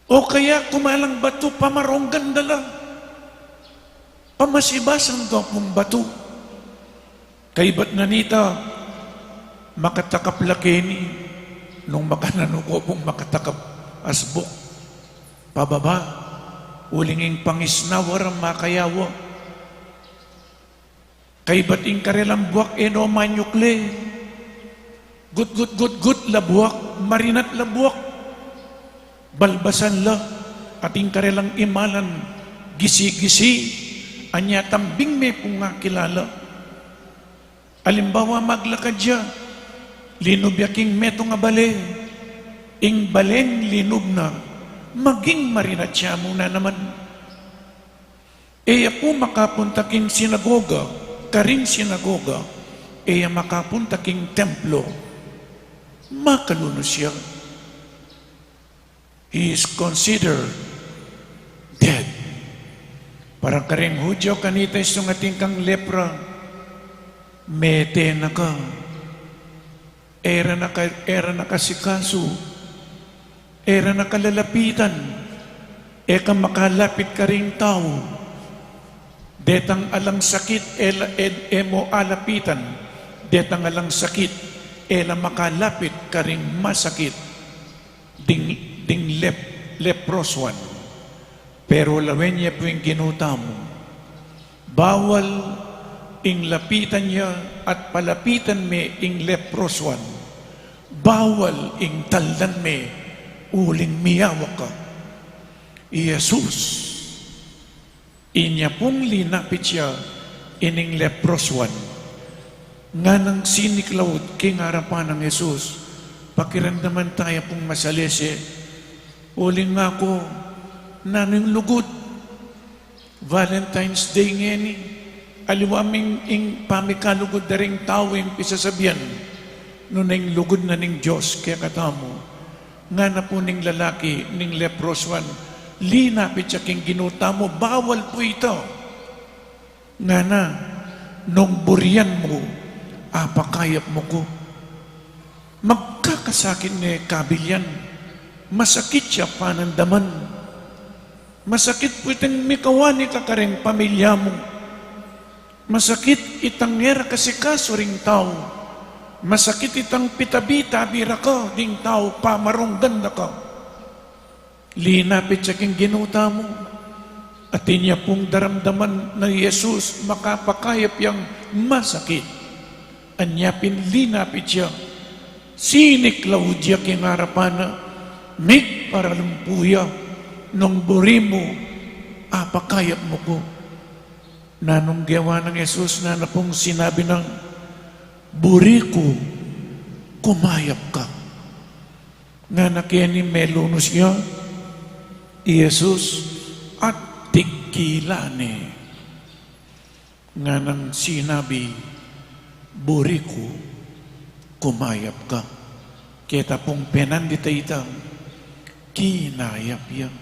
O kaya kumalang bato, pamaronggan dala. Pamasibasan to pong bato. Kaibat na nita, makatakap lakeni, nung makananuko pong makatakap asbok, pababa, ulinging pangisnawar makayawa. Kay bating karelang buwak eno manyukle, gut labuak, marinat labuak, balbasan la, ating karelang imalan, gisi-gisi, anya tambing may punga kilala. Alimbawa maglakad siya, linubyaking meto nga bale, ing baleng linub na, maging marinatya mo na naman. Eya po makapunta king sinagoga, karing sinagoga, eya makapunta king templo, makaluno siya. He is considered dead. Parang karing Hudyo kanita isungating kang lepra, mete na ka, era na kasikaso, era na kalalapitan, eka makalapit ka ring tao, detang alang sakit, emo alapitan, detang alang sakit, ela makalapit ka ring masakit, ding leproswan. Pero lawen niya po yung ginuta mo, bawal ing lapitan niya at palapitan me ing leproswan, bawal ing taldan me uling miyawa ka. Jesus, inya pong linapit siya ining leproswan, nga nang siniklawod king harapan ng Jesus, pakiramdaman tayo pong masalese, uling nga ko, nanong lugod, Valentine's Day ngeni, aliwaming ing pamikalugod na ring tao yung pisasabihan, nun ing lugod na ning Diyos, kaya katamo, nga na po ning lalaki, ning leproswan, linapit siya king ginuta mo, bawal po ito. Nga na, nung burian mo, apakayap mo ko, magkakasakit ni kabilyan, masakit siya panandaman, masakit po itang mikawani ka karing pamilya mo. Masakit itang ngera kasi kaso ring tao. Masakit itang pitabi-tabi ka ding tao, pamaronggan na ka. Linapit siya king ginuta mo. At inya pong daramdaman na Jesus makapakayap yang masakit. Anya pinlinapit siya. Siniklaw diya king harapan na, mig para lumpuya. Nung buri mo, apakayap mo ko. Na nung gawa ng Jesus na pong sinabi ng, buri ko, kumayap ka. Nga nakini melunos niya, Jesus at tigkilane. Nga nang sinabi, buri ko, kumayap ka. Kita pong penandita itang, kinayap yan.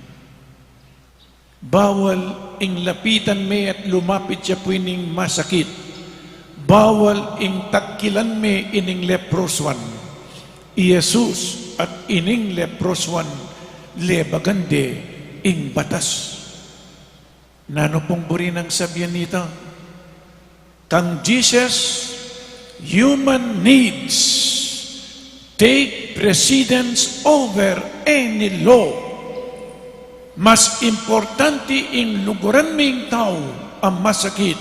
Bawal ing lapitan me at lumapit siya po ining masakit. Bawal ing takkilan me ining leproswan. Jesus at ining leproswan lebagande ing batas. Nano pong buri ng sabihan nito? Kang Jesus, human needs take precedence over any law. Mas importante ing luguran me ing tao ang masakit.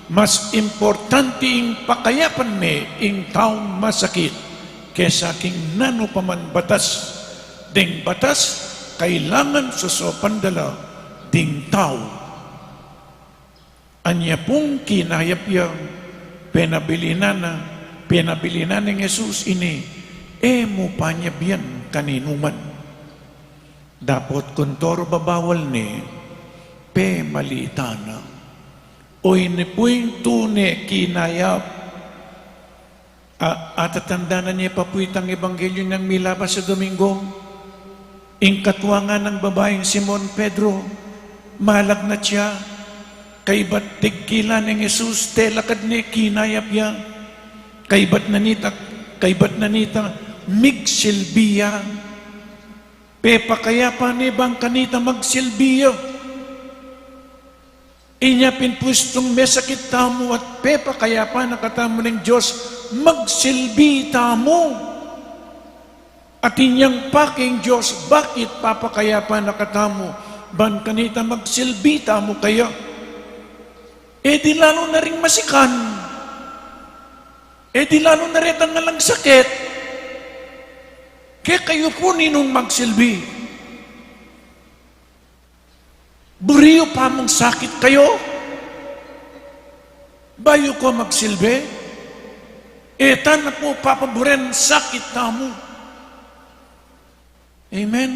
Mas importante ing pakayapan me ing taong masakit kesa king nano paman batas. Ding batas, kailangan susopan dala ding tao. Anya pong kinayap yang pinabilinan ng Jesus ini, mo pa niya biyan kaninuman. Dapat kuntoro babawal ni, pe malitana. O inipuing tune kinayap. At tatanda na niya papuitang ebanghelyo ng milabas sa Domingo. Ing katwangan ng babaeng Simon Pedro, malag na siya, kaibat tigkila ng Jesus, telakad ni kinayap ya, kaibat na nita, migsilbiya, pepa kaya pa ni bang kanita magsilbiyo. Inya pinpustong mesakit tamo at pepa kaya pa nakatamo ng Diyos magsilbi tamo. At inyang paking Diyos, bakit papakaya pa nakatamo ban kanita magsilbi tamo kaya? Di lalo na rin masikan. Di lalo na rin ang ngalang sakit. Kaya kayo po ninong magsilbi. Buriyo pa mong sakit kayo? Bayo ko magsilbi? Tan na po papaburen sakit na mo. Amen.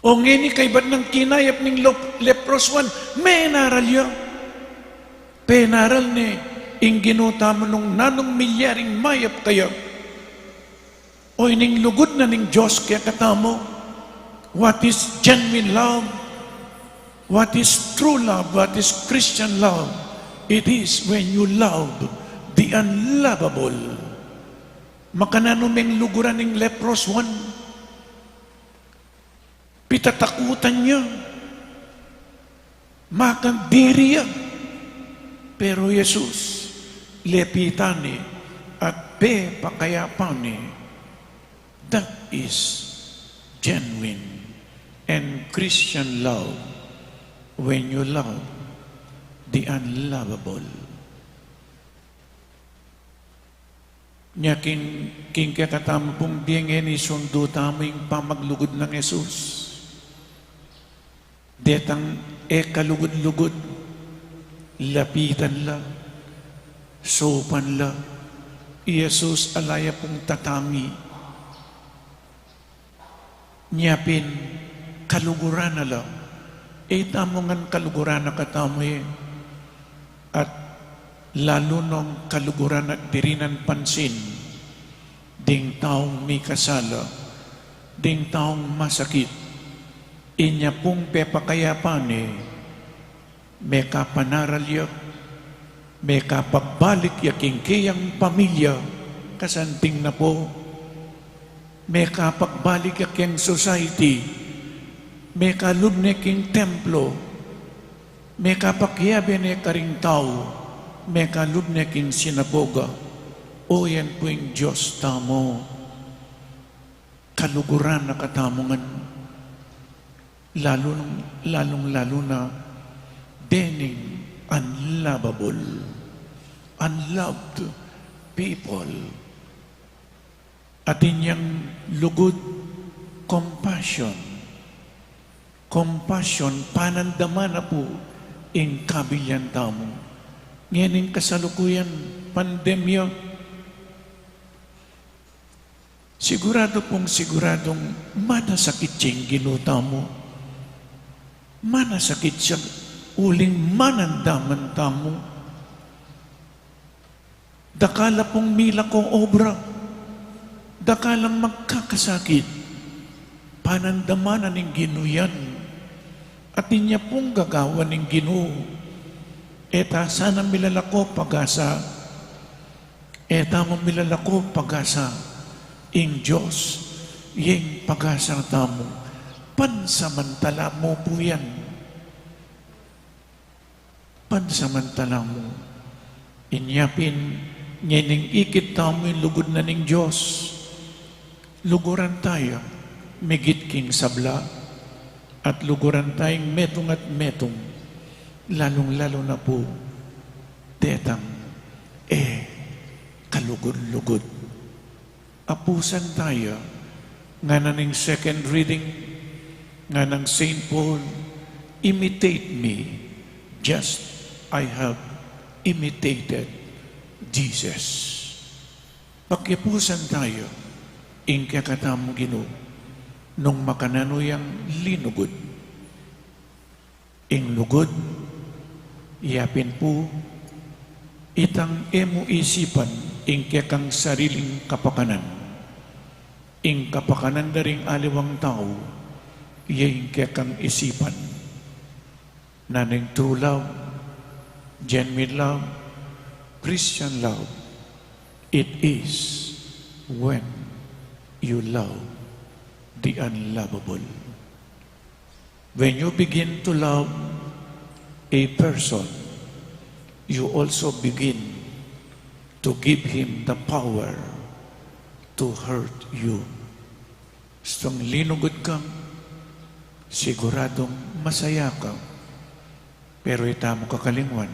O ngini kay ba't ng kinayap ng lepros one, may naral yun. Penaral ni, ing ginuta mo nung nanong milyaring mayap kayo. O ining lugod na ning Diyos kaya katamo, what is genuine love? What is true love? What is Christian love? It is when you love the unlovable. Makananumeng luguran ng lepros one, pitatakutan niya, makandiri yan. Pero Jesus, lepitani at pakayapani, that is genuine and Christian love when you love the unlovable. Nya king kakatama pong biyengin isundo tamo yung pamaglugod ng Jesus. Detang kalugod-lugod, lapitan la, sopan la, Jesus alaya pong tatami. Nyapin, kaluguran na lang. Tamongan kaluguran na katamo at lalo nung kaluguran at dirinan pansin, ding taong may kasala, ding taong masakit, inya pong pepakayapan may kapanaral ya, may kapagbalik yaking kiyang pamilya, kasanting na po, may kapagbalik yaking society, may kalubneking templo, may kapakyabe ne karing tao, may kalubneking sinagoga, o yan po yung Diyos tamo, kaluguran na katamongan, lalong na dening unlovable, unloved people. At inyang lugod, compassion, panandaman na po in kabilyan tamo. Ngayon kasalukuyan, pandemya, siguradong manasakit siyang ginuta mo. Manasakit siya, uling manandaman tamo. Dakala pong mila kong obra, dakalang magkakasakit, panandamanan ng ginuyan, at inya pong gagawa ng Ginoo. Eta sana milalako pag-asa, eta mo milalako pag-asa, ing Diyos, yung pag-asa tamo, pansamantala mo po yan. Pansamantala mo, inyapin, nyening ikit tamo yung lugod na ng Diyos, luguran tayo, migit king sabla, at luguran tayong metong at metong, lalong-lalo na po, tetang, kalugod-lugod. Apusan tayo, nga na ng second reading, nga ng St. Paul, imitate me, just I have imitated Jesus. Pagkipusan tayo, ing kakatamo Ginoo, nung makananuyang linugod. Ing lugod, iyapin po, itang emo isipan, ing kekang sariling kapakanan. Ing kapakanan daring aliwang tao, iyang kekang isipan. Naning true love, genuine love, Christian love, it is when you love the unlovable. When you begin to love a person, you also begin to give him the power to hurt you. Stong linugod kang, siguradong masaya ka, pero itamo kakalingwan,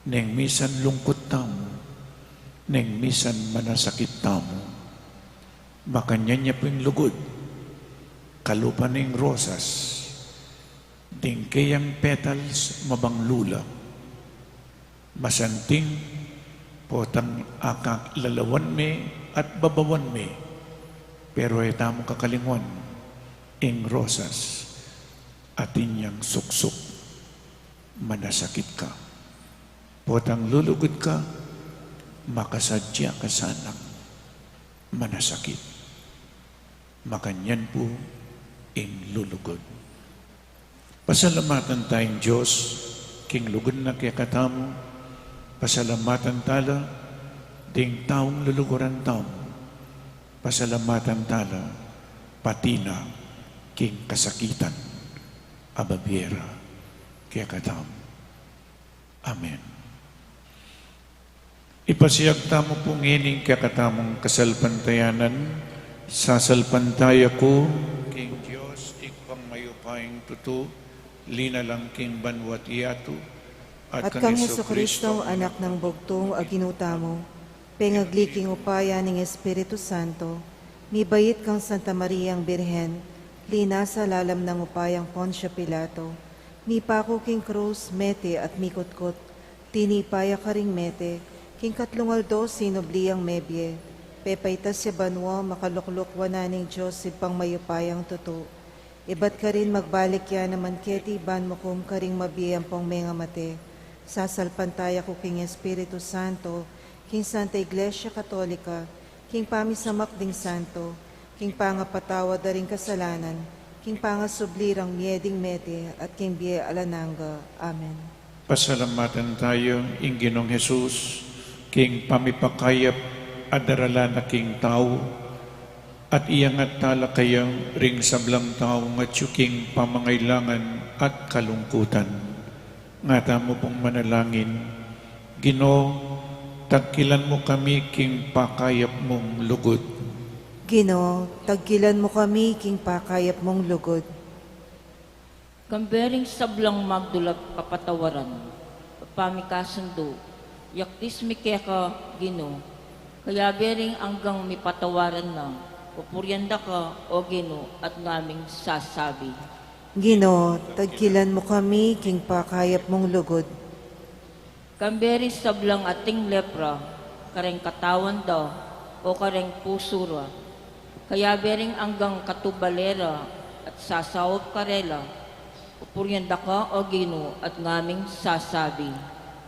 neng misan lungkot tamo, neng misan manasakit tamo, makanya niya po yung lugod, kalupa ng rosas, ding kayang petals mabanglula, masanting potang akak lalawan me at babawan me, pero ita mo kakalingon ing rosas at inyang suksok manasakit ka. Potang lulugod ka, makasadya ka sanang manasakit. Makanyan po ing lulugod. Pasalamatan tayong Diyos, king lugod na kaya katamo, pasalamatan tala, ding taong luluguran taong, pasalamatan tala, pati na king kasakitan, ababiera, kaya katamo. Amen. Ipasiyag tamo po ngining kaya katamong kasalpantayanan, sasalpantaya ko, king Diyos, ikpang mayupaing tuto, lina lang king banwat iyato, At kang Jesucristo, anak ng bugtong aginuta mo, pengagliking upaya ng Espiritu Santo, mibayit kang Santa Maria ang Birhen, lina sa lalam ng upayang Poncio Pilato, mipako king krus, mete at mikutkot, tinipaya ka ring mete, king katlungaldo sinubliang mebye, pepaytas si banwa makalukluk wananing Diyos sipang mayupayang tuto. Iba't ka rin magbalik yan naman keti ban mo kum ka ring mabiyang pong mga mate. Sasalpantaya ko king Espiritu Santo, king Santa Iglesia Katolika, king pamisamak ding Santo, king pangapatawa da ring kasalanan, king pangasublirang mieding mete at king biye alananga. Amen. Pasalamatan tayo, ing Ginong Jesus, king pamipakayap adarala na king tao, at iyangat tala kayang ring sablang tao nga tsuking pamangailangan at kalungkutan. Ngata mo pong manalangin, Ginoo, tagkilan mo kami king pakayap mong lugod. Ginoo, tagkilan mo kami king pakayap mong lugod. Kambering sablang magdulap kapatawaran, pamikasundo, yaktis mikeka Gino, kaya bering anggang mipatawaran na, pupuryanda ka o Gino at naming sasabi. Ginoo, tagkilan mo kami king pakayap mong lugod. Kamberi sablang ating lepra, kareng katawan daw o kareng pusura, kaya bering anggang katubalera at sasawop karela, pupuryanda ka o Gino at naming sasabi.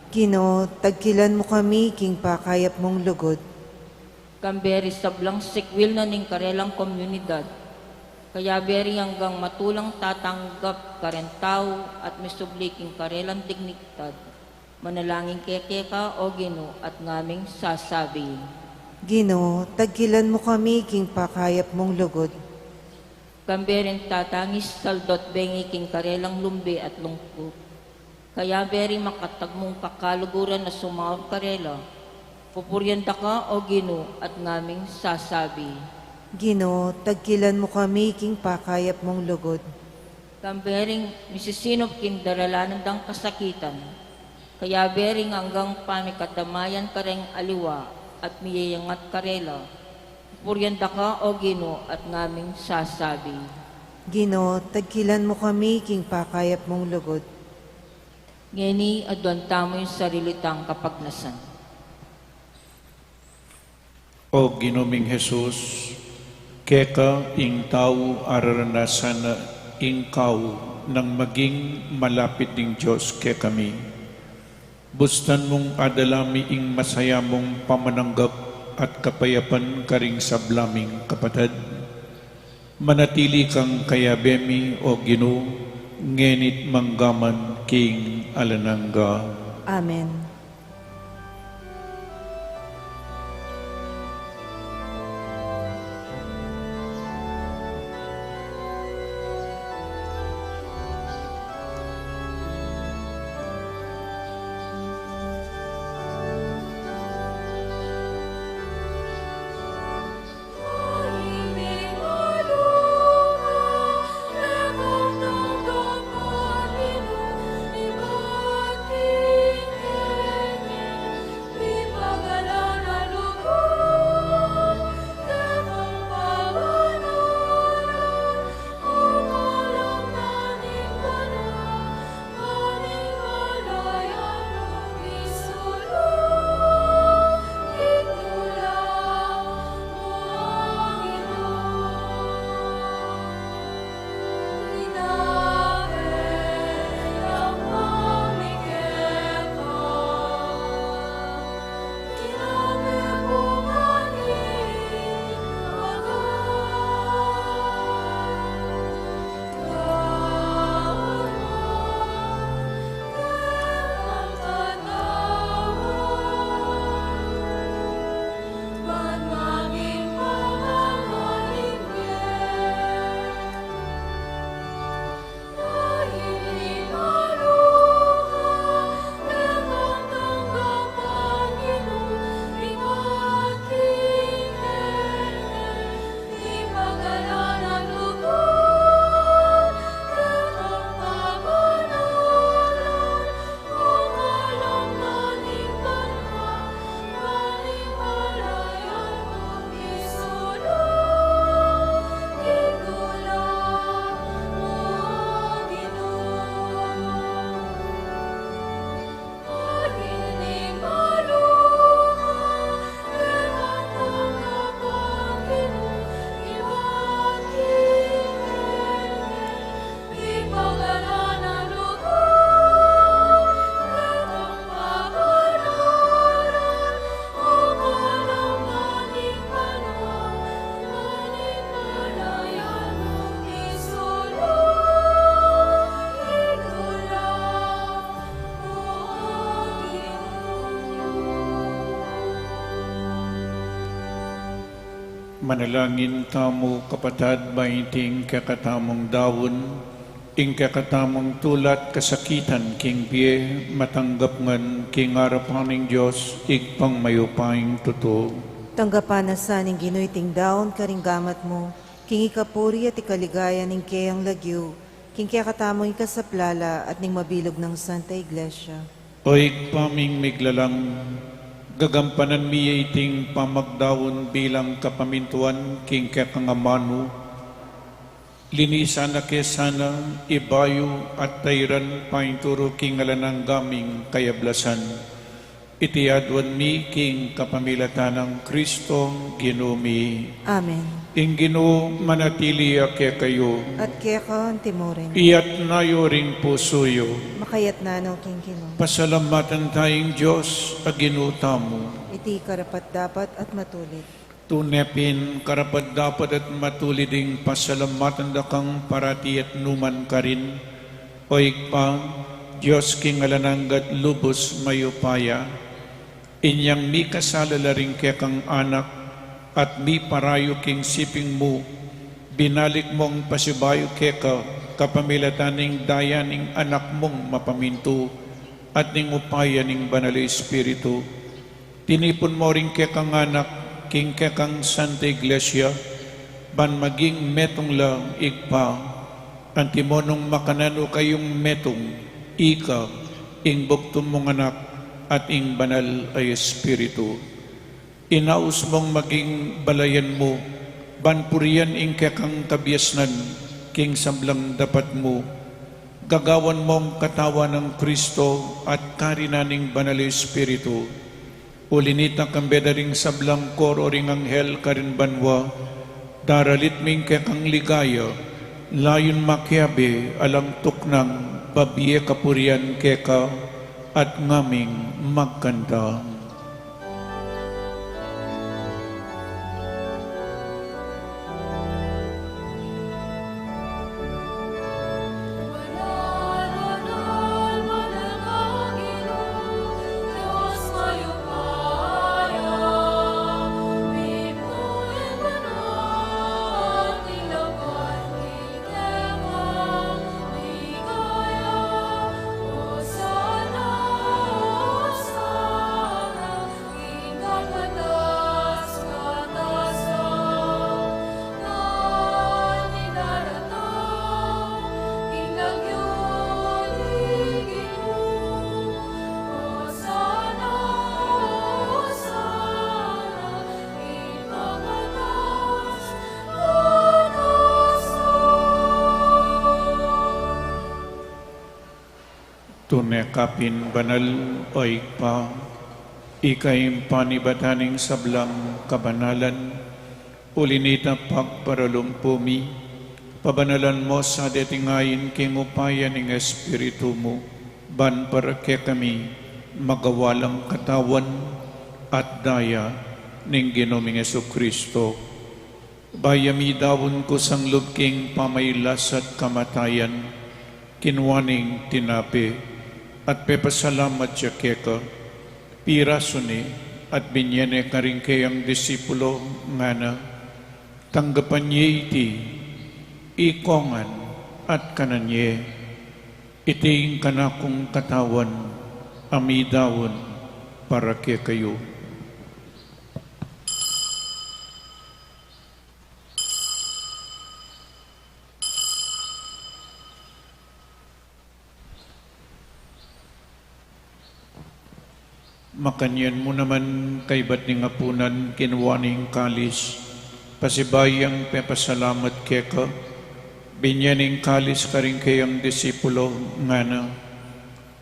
Ginoo, tagkilan mo kami king pakayap mong lugod. Kamberi sablang sikwil na ning karelang komunidad, kaya beri hanggang matulang tatanggap karen tao at misubliking karelang dignidad, manalangin keke ka o Gino at naming sasabi. Ginoo, tagkilan mo kami king pakayap mong lugod. Kamberin tatangis saldot bengi king karelang lumbi at lungkot, kaya beri makatagmong kakaluguran na sumawag karela, pupuryanda ka o Gino at naming sasabi. Ginoo, tagkilan mo kami king pakayap mong lugod. Kambering misisinop king daralanan dang kasakitan, kaya bering hanggang pamikatamayan kareng aliwa at miyayangat karela, pupuryanda ka o Gino at naming sasabi. Ginoo, tagkilan mo kami king pakayap mong lugod. Ngeni adwanta mo yung sarilitang kapagnasan. O Ginoming Jesus, keka ing tao araranasan na ing kau nang maging malapit ng Diyos ke kami. Bustan mong adalami ing masaya mong pamananggap at kapayapan karing sablaming kapatid. Manatili kang kayabemi o Ginoo, ngenit manggaman king alananga. Amen. Manalangin tamo kapatad baiting kakatamong dawon, ing kakatamong tulat kasakitan king biye, matanggap ngan king arapaning Diyos, igpang mayupaing totoo. Tanggapan na sa ning ginuiting daon karing gamat mo, king ikapuri at ikaligaya ning kayang lagyo, king kaya katamong ikasaplala at ning mabilog ng Santa Iglesia. Oig paming miglalang, gagampanan miya iting pamagdawon bilang kapamintuan king kakangamano, linisan na kesana, ibayo at tayran painturo king alanang gaming kayablasan. Itiadwan mi king kapamilatan ng Kristo ginumi. Amen. Ing Ginoo manatili kaya kayo, At kaya ka ang timorin, iyat nayo ring pusoyo. makayat na no king kino. Pasalamatan tayong Diyos at ginutamo. Iti karapat dapat at matulit. Tunepin karapat dapat at matuliding pasalamatan da kang parati at numan ka rin. Oig pa, Diyos king alananggat lubos mayupaya. Inyang mi kasalalaring kaya kang anak at mi parayo king siping mo. Binalik mong pasibayo kaya ka kapamilataning daya ning anak mong mapaminto at ning upaya ning banal Espiritu. Tinipon mo rin kaya kang anak king kaya kang Santa Iglesia, ban maging metong lang igpa, antimonong makanano kayong metong, ika, ing buktom mong anak, at ing banal ay Espiritu. Inaus mong maging balayan mo, ban purian ing kaya kang kabiasnan, king sablang dapat mo, gagawan mong katawan ng Kristo at karinaning banal Espiritu. Ulinita kang bedaring sablang koro ring anghel karin banwa, daralit ming kekang ligaya, layon makiabe alang tuknang babiye kapurian keka at ngaming magkanta. Tunekapin banal oig pa, ikay panibataning sablang kabanalan, ulinita pagparalumpo mi, pabanalan mo sa detingayin king upaya ng Espiritu mo, ban para kaya kami magawalang katawan at daya ng Ginoming Jesucristo. Bayami dawon ko sang lubking pamaylas at kamatayan, kinwaning tinapi, at pepasalamat siya keka, piraso ni at binyene ka rin kayang disipulo nga na, tanggapan niya iti, ikongan at kananye, iting kanakong katawan, amidawon para kaya kayo. Makanyan mo naman kay ba't ning apunan kinwaning kalis, pasibayang pepasalamat keka, binyaning kalis ka rin kayang disipulo nga na,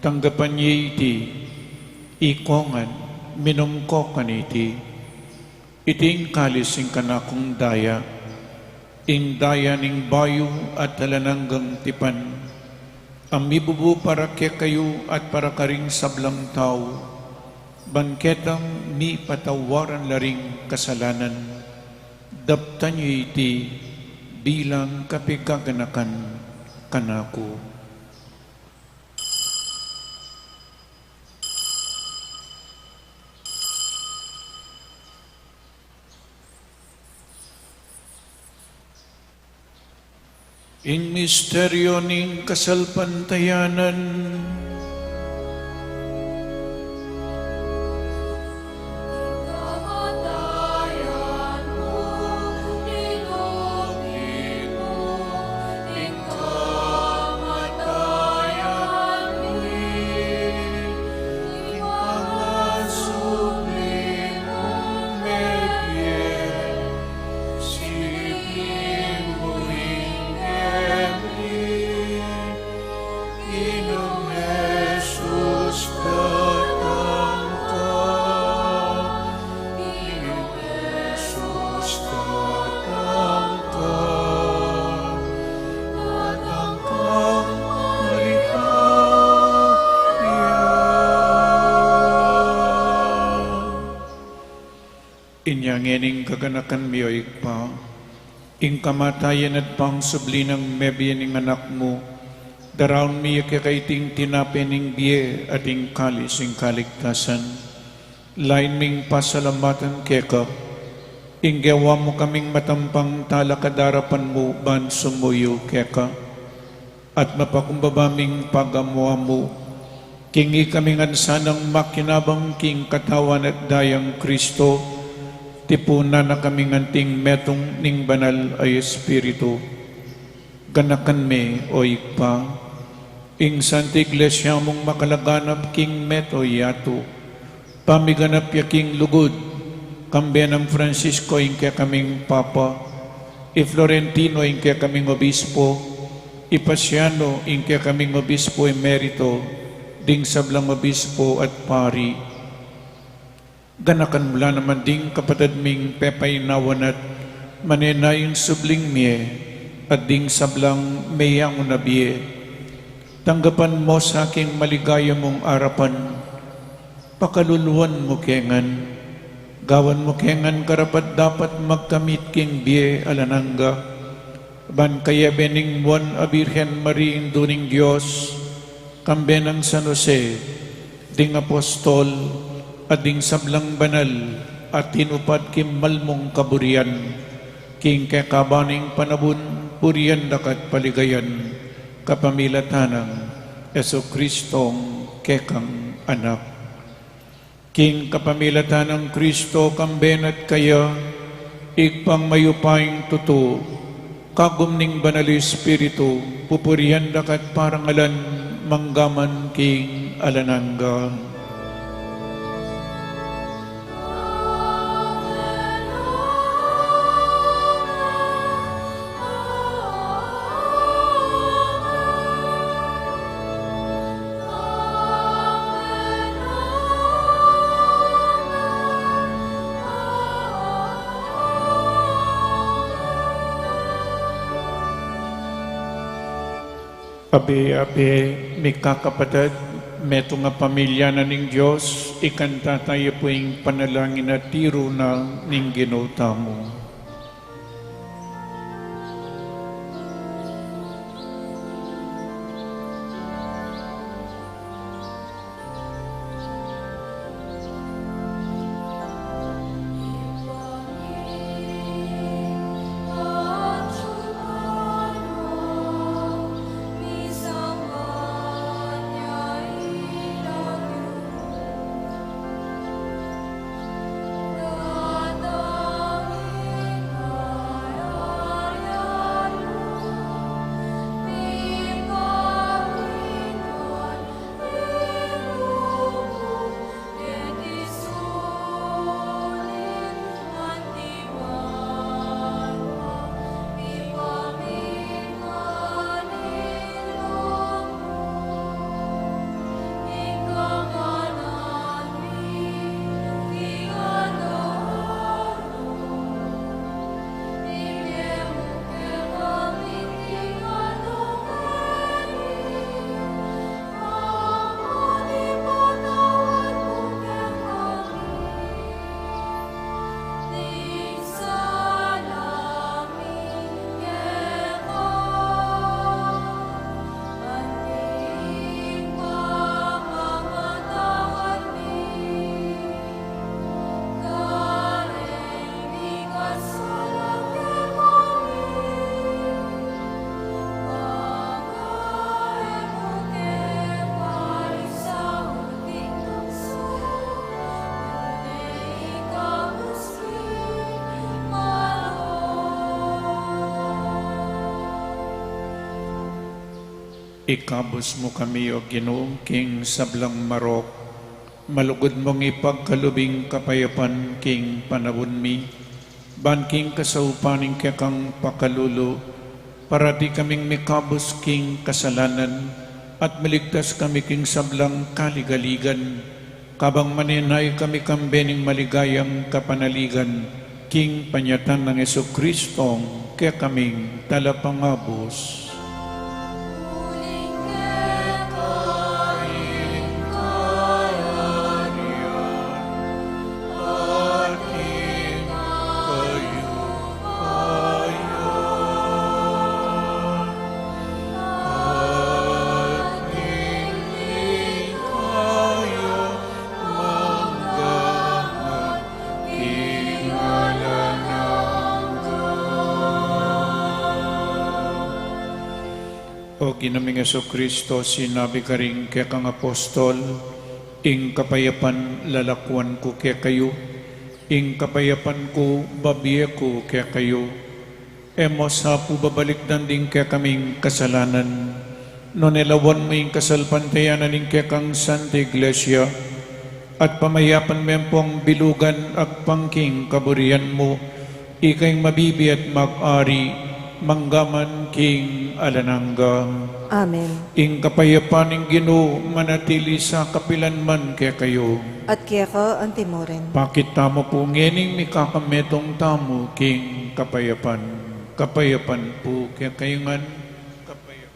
tanggapan niya iti, ikongan, minumko kaniti, iting kalis ing kanakong daya, ing daya ning bayo at talananggang tipan, ang mibubu para kaya kayo at para karing sablang tao, bangketang mi patawaran laring kasalanan, daptan niyo iti bilang kapigaganakan kanako. In misteryo ning kasalpantayanan, inyangening kaganakan miyoik pa, ing kamatayan at pang subli ng mebiyan ng anak mo, daraon miya kakaiting tinapen ng biye at ing kalis ing kaligtasan, lain ming pasalamatan keka, ing gawa mo kaming matampang talakadarapan mo ban sumuyo keka, at mapakumbabaming pagamuha mo, kingi kaming ansanang makinabang king katawan at dayang Kristo, tipuna na kaming anting metong ning banal ay Espiritu. Ganakan me o ikpa, ing Santa Iglesia mong makalaganap king meto yato, pamiganap ya king lugod, kambian ng Francisco ing kaya kaming Papa, i Florentino ing kaya kaming Obispo, i Pasiano ing kaya kaming Obispo emerito, ding sablang Obispo at Pari. Ganakan mula naman ding kapatid ming pepay nawanat, manenayong subling miye, at ding sablang mayang unabiye. Tanggapan mo sa aking maligaya mong arapan, pakaluluan mo kengan, gawan mo kengan karapat dapat magkamit king biye alananga, ban kaya bening buwan a Birhen Maria induning Diyos, kambenang San Jose, ding apostol, at ding sablang banal, at tinupad kim malmong kaburian, king kekabaning panabun, purian dakat paligayan, kapamilatanang Yesu Kristong kekang anak. King kapamilatanang Kristo kamben at kaya, ikpang mayupaing tuto, kagumning banal Espiritu, pupurian dakat parangalan, manggaman king alananga. Abe, may kakapatid, meto nga pamilya na ning Diyos, ikanta tayo po yung panalangin at tiro na ning ginota mo. Ikabos mo kami o Ginoong King sablang marok, malugod mong ipagkalubing kapayapan King panawon mi, ban King kasaupaning kang pakalulo, para di kaming mikabos King kasalanan, at maligtas kami King sablang kaligaligan, kabang maninay kami kambening maligayang kapanaligan, King panyatan ng Jesucristong kaya kaming talapangabos. O Ginaming Jesucristo, sinabi ka rin kaya kang apostol, ing kapayapan lalakwan ko kaya kayo, ing kapayapan ko babiye ko kaya kayo, emos hapu babalik danding kaya kaming kasalanan, no nelawan mo ing kasalpantayanan ing kaya kang Santa Iglesia, at pamayapan mempong bilugan at pangking kaburian mo, ikay mabibi at mag-ari, manggaman King alanangga. Amen. Ing kapayapan ng Ginoo manatili sa kapilanman kaya kayo. At kaya ka ang timoren. Pakit tamo po ngening mikakametong tamo King kapayapan. Kapayapan po kaya kayo ngan. Kapayapan.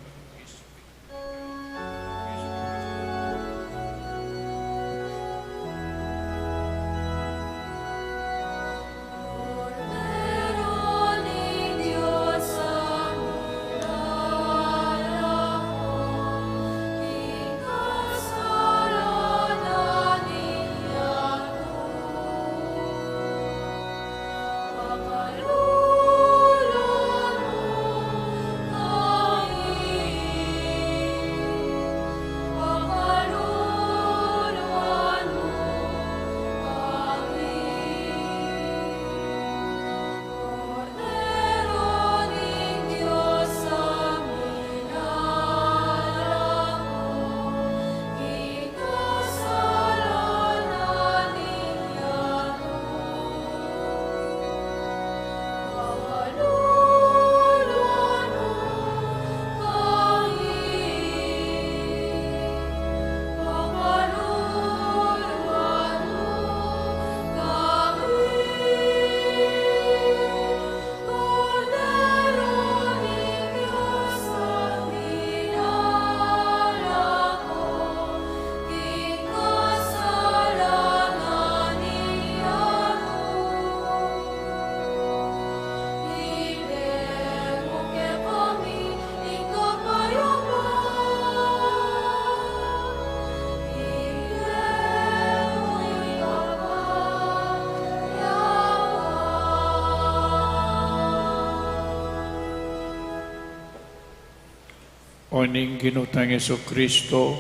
Oning ginutang Jesucristo,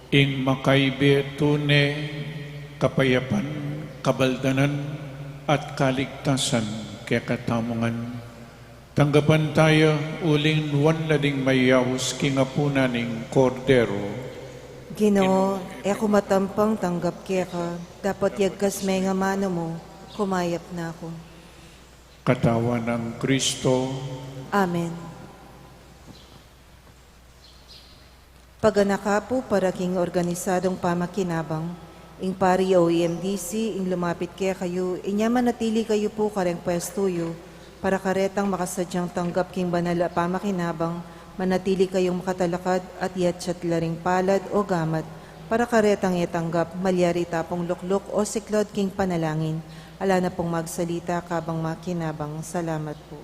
ing makaibe tune, kapayapan, kabaldanan, at kaligtasan kaya katamungan. Tanggapan tayo uling nuwan lading mayaws kingapunan ning kordero. Ginoo, ako matampang tanggap kaya ka. Dapat yagkas may nga mano mo, kumayap na ako. Katawan ng Kristo. Amen. Paganaka po para king organisadong pamakinabang, ing pari o EMDC, ing lumapit kaya kayo, inya manatili kayo po kareng pwestuyo, para karetang makasadyang tanggap king banal a pamakinabang, manatili kayong makatalakad at yatsyat laring palad o gamat, para karetang itanggap malyari tapong lukluk o siklod king panalangin, ala na pong magsalita kabang makinabang. Salamat po.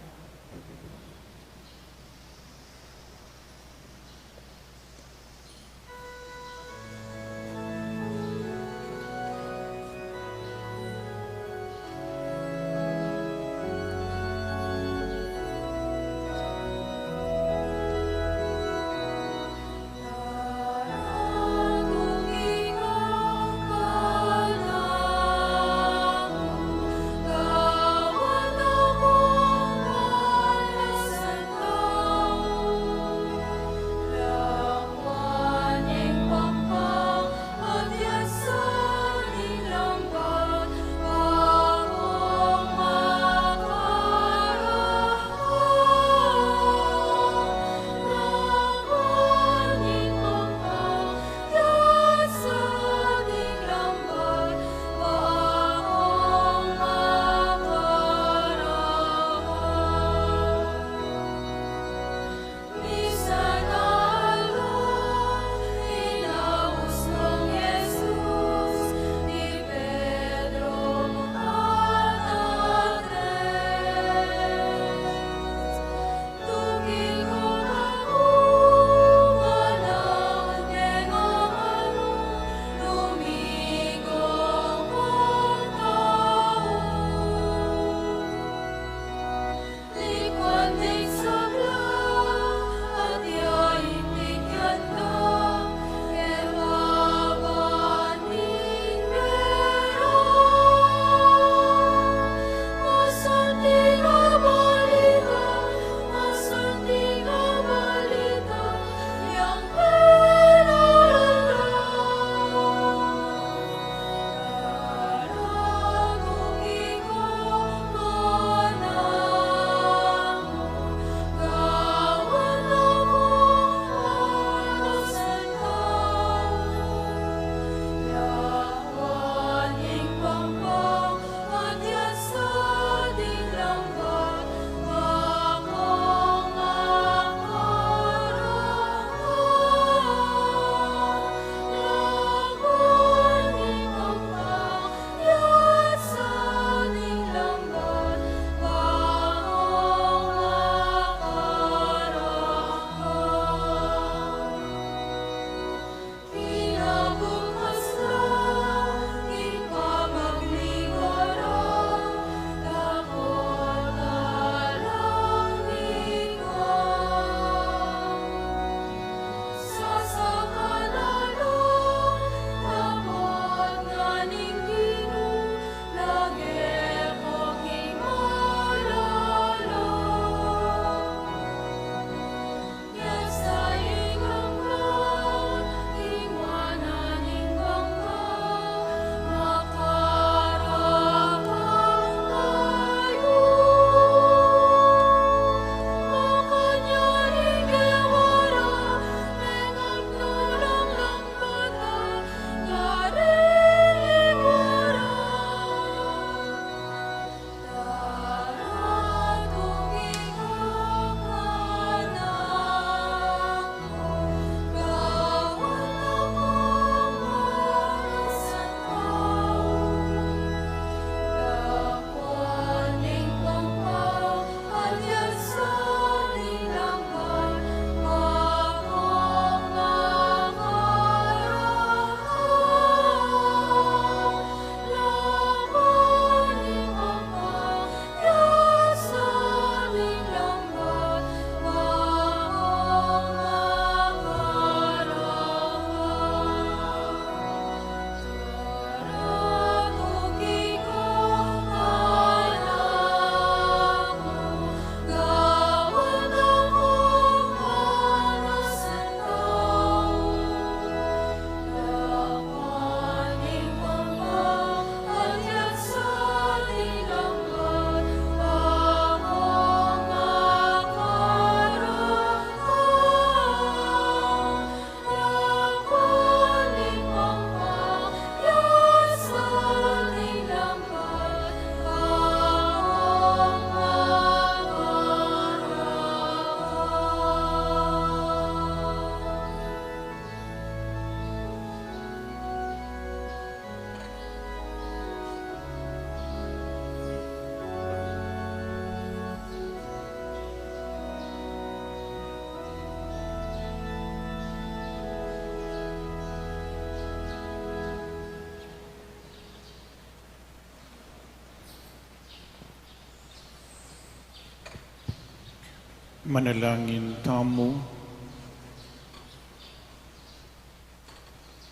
Manalangin tamo.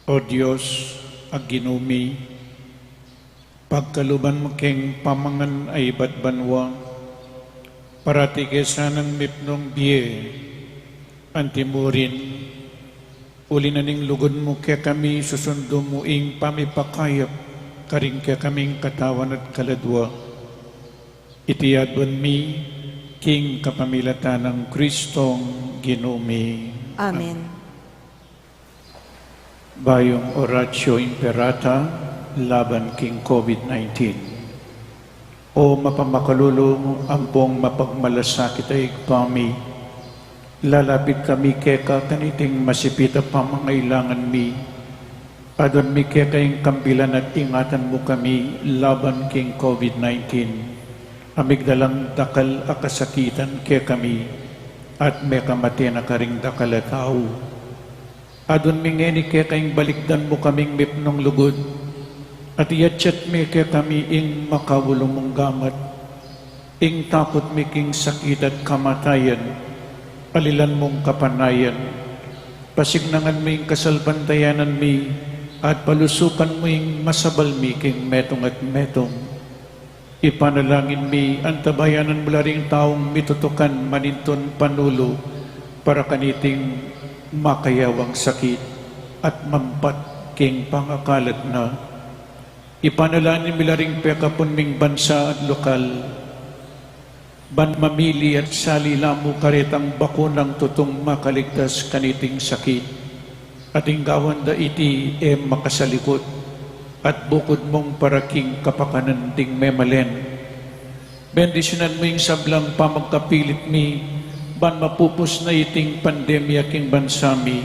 O Diyos, aginumi, pagkaluban mo keng pamangan ay batbanwa, parati kesanang mipnong biye, antimurin, uli na ning lugod mo kaya kami susundo mo ing pamipakayap, karing kaya kaming katawan at kaladwa. Itiyadwan mi, king kapamilatan ng Kristong ginumi. Amen. Bayong Oratio Imperata laban king COVID-19. O mapamakalulong ampong mapagmalasakit ay kami, lalapit kami keka kaniting masipita pamangailangan mi, adon mi keka yung kambilan at ingatan mo kami laban king COVID-19. Amigdalang dakal akasakitan ke kami, at may kamati na karing dakal at tao. Adon mingeni kaya kayong balikdan mo kaming mipnong lugod, at iyatsyat mi kaya kami ing makawulong mong gamat, ing takot mi king sakit at kamatayan, alilan mong kapanayan, pasignangan mo ing kasalbantayanan mi, at palusukan mo ing masabal mi king metong at metong. Ipanalangin mi, antabayanan mula ring taong mitutukan maninton panulo, para kaniting makayawang sakit at mampat king pangakalat na. Ipanalangin mila ring pekapon ming bansa at lokal, ban mamili at salilamu karitang bakunang tutong makaligtas kaniting sakit, at inggawan da iti makasalikot, at bukod mong paraking kapakanan ding memalen. Bendisyonan mo yung sablang pamagkapilit mi, ban mapupos na iting pandemya king bansami.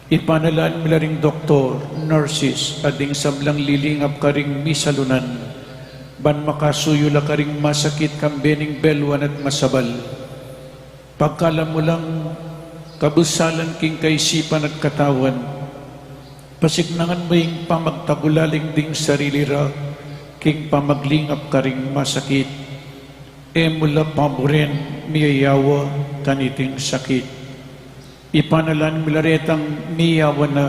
Ipanalaan mo ring doktor, nurses, ading sablang lilingap ka ring misalunan, ban makasuyo la ka ring masakit kambening belwan at masabal. Pagkala mo lang kabusalan king kaisipan at katawan, pasignangan mo yung pamagtagulaling ding sarili ra, king pamaglingap ka ring masakit, mula paboren miyayawa kaniting sakit. Ipanalan milaretang miyawa na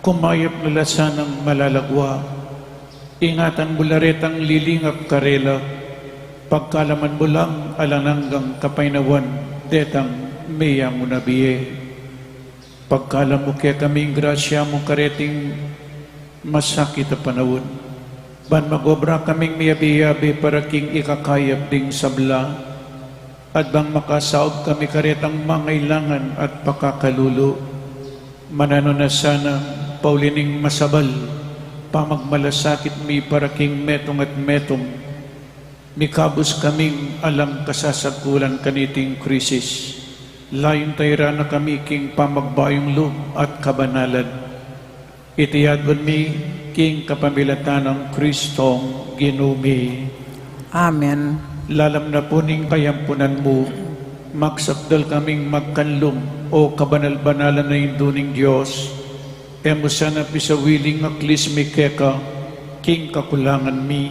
kumayap na lasanang malalagwa, ingatan mularetang lilingap karela, pagkalaman mo lang alananggang kapainawan, detang miya mo nabiye. Pagkala mo kaya kaming grasya mo kareting masakit na panahon, ban magobra kaming miyabi-yabi para king ikakayap ding sabla, at bang makasaob kami karetang mangailangan at pakakalulo, manano na sana paulining masabal, pamagmalasakit mi para king metong at metong, mikabos kaming alang kasasagulan kaniting krisis, layon tayra na kami king pamagbayong loob at kabanalan. Itiyadwan mi king kapamilatan ng Kristong ginumi. Amen. Lalam na puning kayampunan mo, maksapdal kaming magkanlong o kabanal-banalan na induning Diyos, emo sana pisawiling aklis mi keka, king kakulangan mi,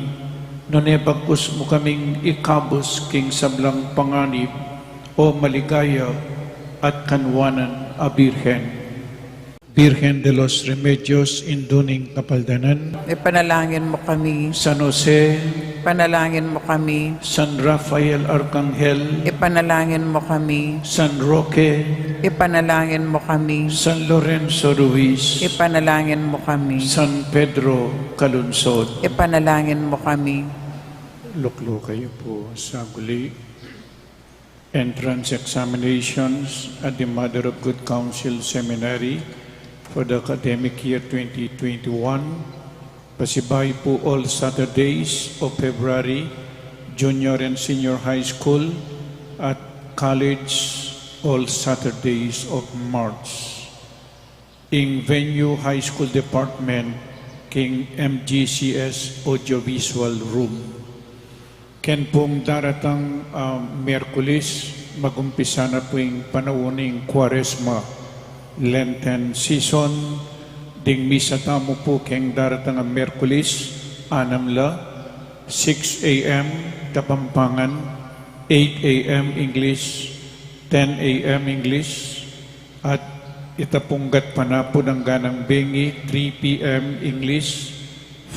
nonebagkus mo kaming ikabos king sablang panganib, o maligaya at kanwanan a Birhen. Virgen de los Remedios, induning kapaldanan, Ipanalangin mo kami. San Jose, Ipanalangin mo kami. San Rafael Arcangel, Ipanalangin mo kami. San Roque, Ipanalangin mo kami. San Lorenzo Ruiz, Ipanalangin mo kami. San Pedro Calunsod. Ipanalangin mo kami. Luklo kayo po sa guli. Entrance examinations at the Mother of Good Counsel Seminary for the academic year 2021. Pasibay po all Saturdays of February, junior and senior high school, at college all Saturdays of March. In venue high school department, King MGCS Audiovisual Room. Ken pong daratang Miyerkules, magumpisa na po yung panauning Quaresma, Lenten season, ding misa tamo po keng daratang Miyerkules, 6 a.m. Kapampangan, 8 a.m. English, 10 a.m. English, at itapunggat panapod ang ganang bengi, 3 p.m. English,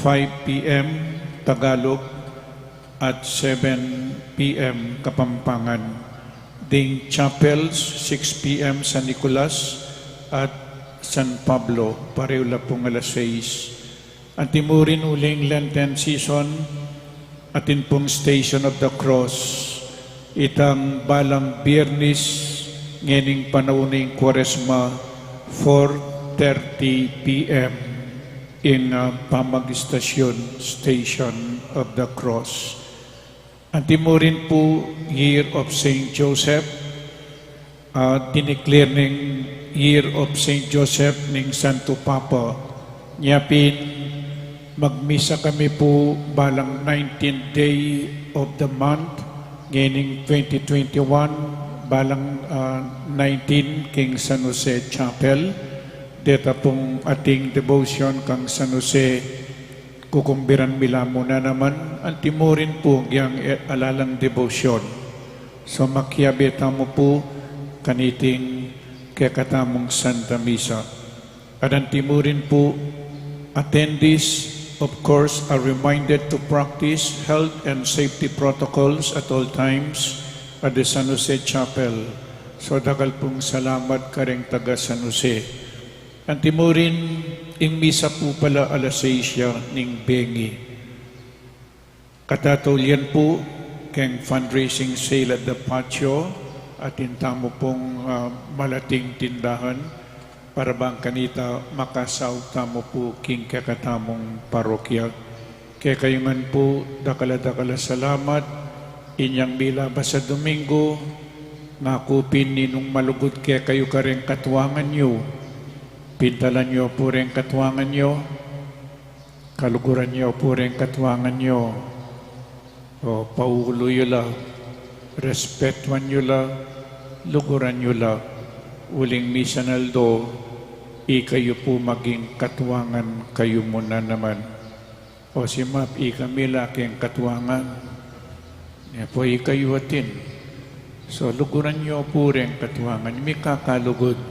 5 p.m. Tagalog, at 7 p.m. Kapampangan. Ding Chapels, 6 p.m. San Nicolas at San Pablo, pareho la pong alas 6. Ang timurin uling Lenten season, atin pong Station of the Cross, itang balang Biyernes, ngening panauning Kwaresma, 4:30 p.m. in Pamagistasyon Station of the Cross. Ang timurin po, Year of St. Joseph, dineclare ng Year of St. Joseph ng Santo Papa. Nyapin, magmisa kami po balang 19th day of the month, ngayon 2021, balang 19 King San Jose Chapel. Deta pong ating devotion kang San Jose, kukumbiran mila muna naman ang timurin po yung alalang devotion. So makiabeta mo po kaniting kakatamong Santa Misa. At ang timurin po, attendees, of course, are reminded to practice health and safety protocols at all times at the San Jose Chapel. So dagal pong salamat karing taga San Jose. Ang timurin, ing misa po pala alas 6 ning bengi. Katatulyan po keng fundraising sale at the patio at intamo pong malating tindahan para bang kanita makasaw tamo po king kakatamong parokya. Kaya kayo man po dakala-dakala salamat inyang milaba sa Domingo nakupin ninong malugod kaya kayo kareng katuwangan nyo. Pintalan nyo po rin katuwangan nyo, kaluguran nyo po rin katuwangan nyo. O paulo la, respetuan nyo la, luguran nyo la. Uling misanaldo, ikayo po maging katuwangan kayo muna naman. O si Map, ikami laking katuwangan. Yan po ikayo atin. So luguran nyo po rin katuwangan, may kakalugod.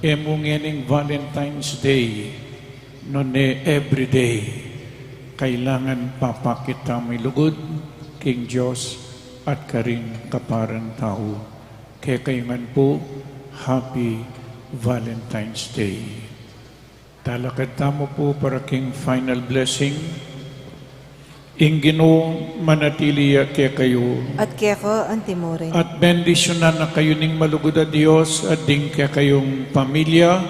Emungening Valentine's Day, none every day, kailangan papakita may lugod, King Diyos, at karing kaparang tao. Kaya kayo man po, Happy Valentine's Day. Talakad tamo po para king final blessing. Ingino manatili kaya kayo. At kaya ko ang timurin. At bendisyonan na kayo ning malugod a Diyos at ding kaya kayong pamilya,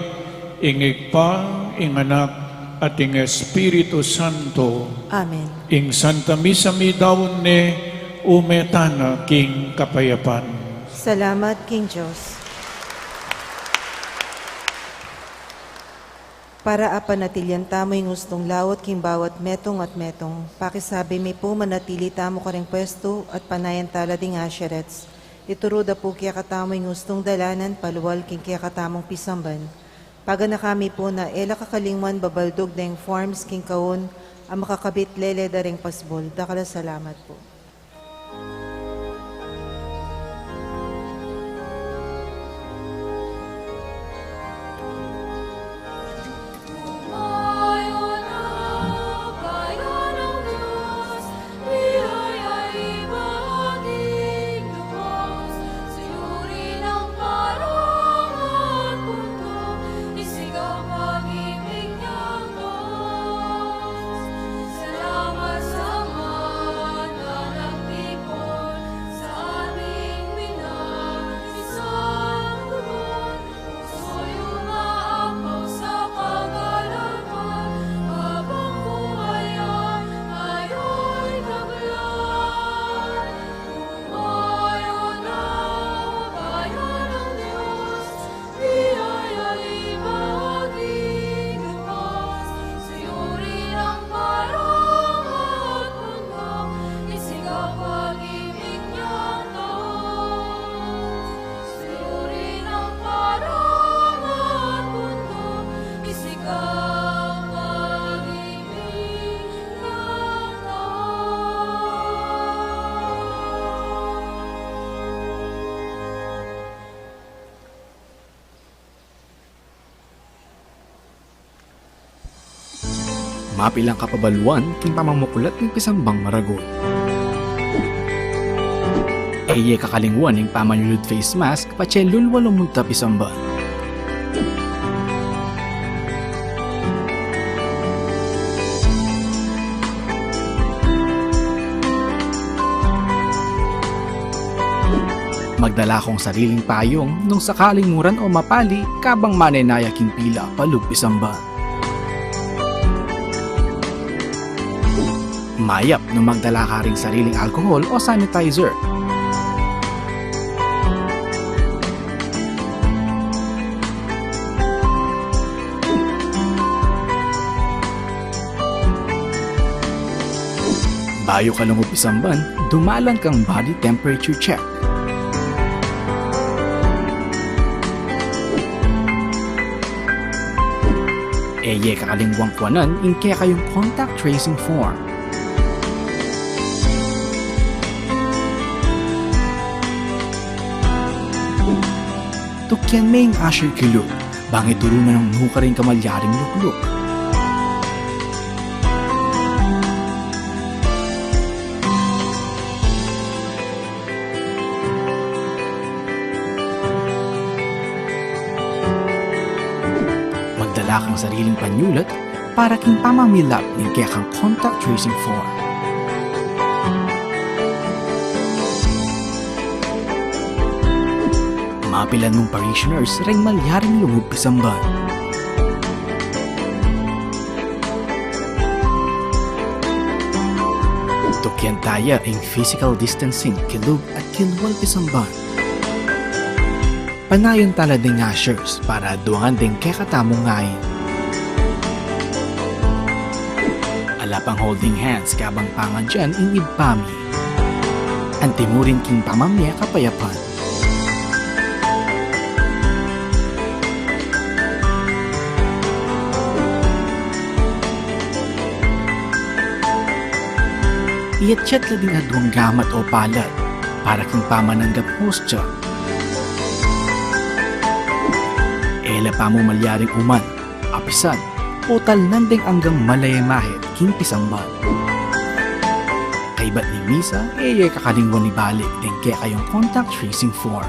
ingig pa, ing anak, at ing Espiritu Santo. Amen. Ing Santa Misa mi daon ne umetana king kapayapan. Salamat, King Diyos. Para apanatilyan tamo yung gustong lawat king bawat metong at metong. Pakisabi mi po manatili tamo ka rin pwesto at panayan tala ding asherets. Ituruda po kaya katamo yung gustong dalanan paluwal king kaya katamong pisamban. Paga na kami po na ela kakalingwan babaldog na yung forms king kaon ang makakabit lele daring pasbol. Dakala salamat po. Salamat sa mga Mapilang kapabaluan king pamamukulat ng pisambang maragon. Eye kakalingwan ng pamanyulod face mask pachelul walong munta pisamban. Magdala kong sariling payong nung sakaling muran o mapali kabang manenaya king pila palugpisamba. Mayap nung magdala ka ring sariling alcohol o sanitizer. Bayo ka lumugpisamban, dumalan kang body temperature check. Eye kakalingwang kwanan inke kayong contact tracing form. Tukyan may asher kilog, bangit turunan ng nuka rin kamalyaring lukluk. Magdala kang sariling panyulat para king pamamilap ng kaya kang contact tracing form. Mapilan mong parishioners ring malyaring lumugpisamban. Tukyan taya ang physical distancing kilog at kilwal pisamban. Panayon tala ding ashers para duangan ding kekatamong ngayon. Alapang holding hands kabang pangan dyan in ibpami. Antimurin king pamamya kapayapan. Iyatsyat la ding adwang gamat o palad para king pamananggap hostya. Ela pa mo malyaring uman, apisan, total nanding hanggang malayamahit king pisamban. Kaibat ni Misa, kakalingwan ni balik din kaya kayong contact tracing form.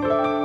Amen.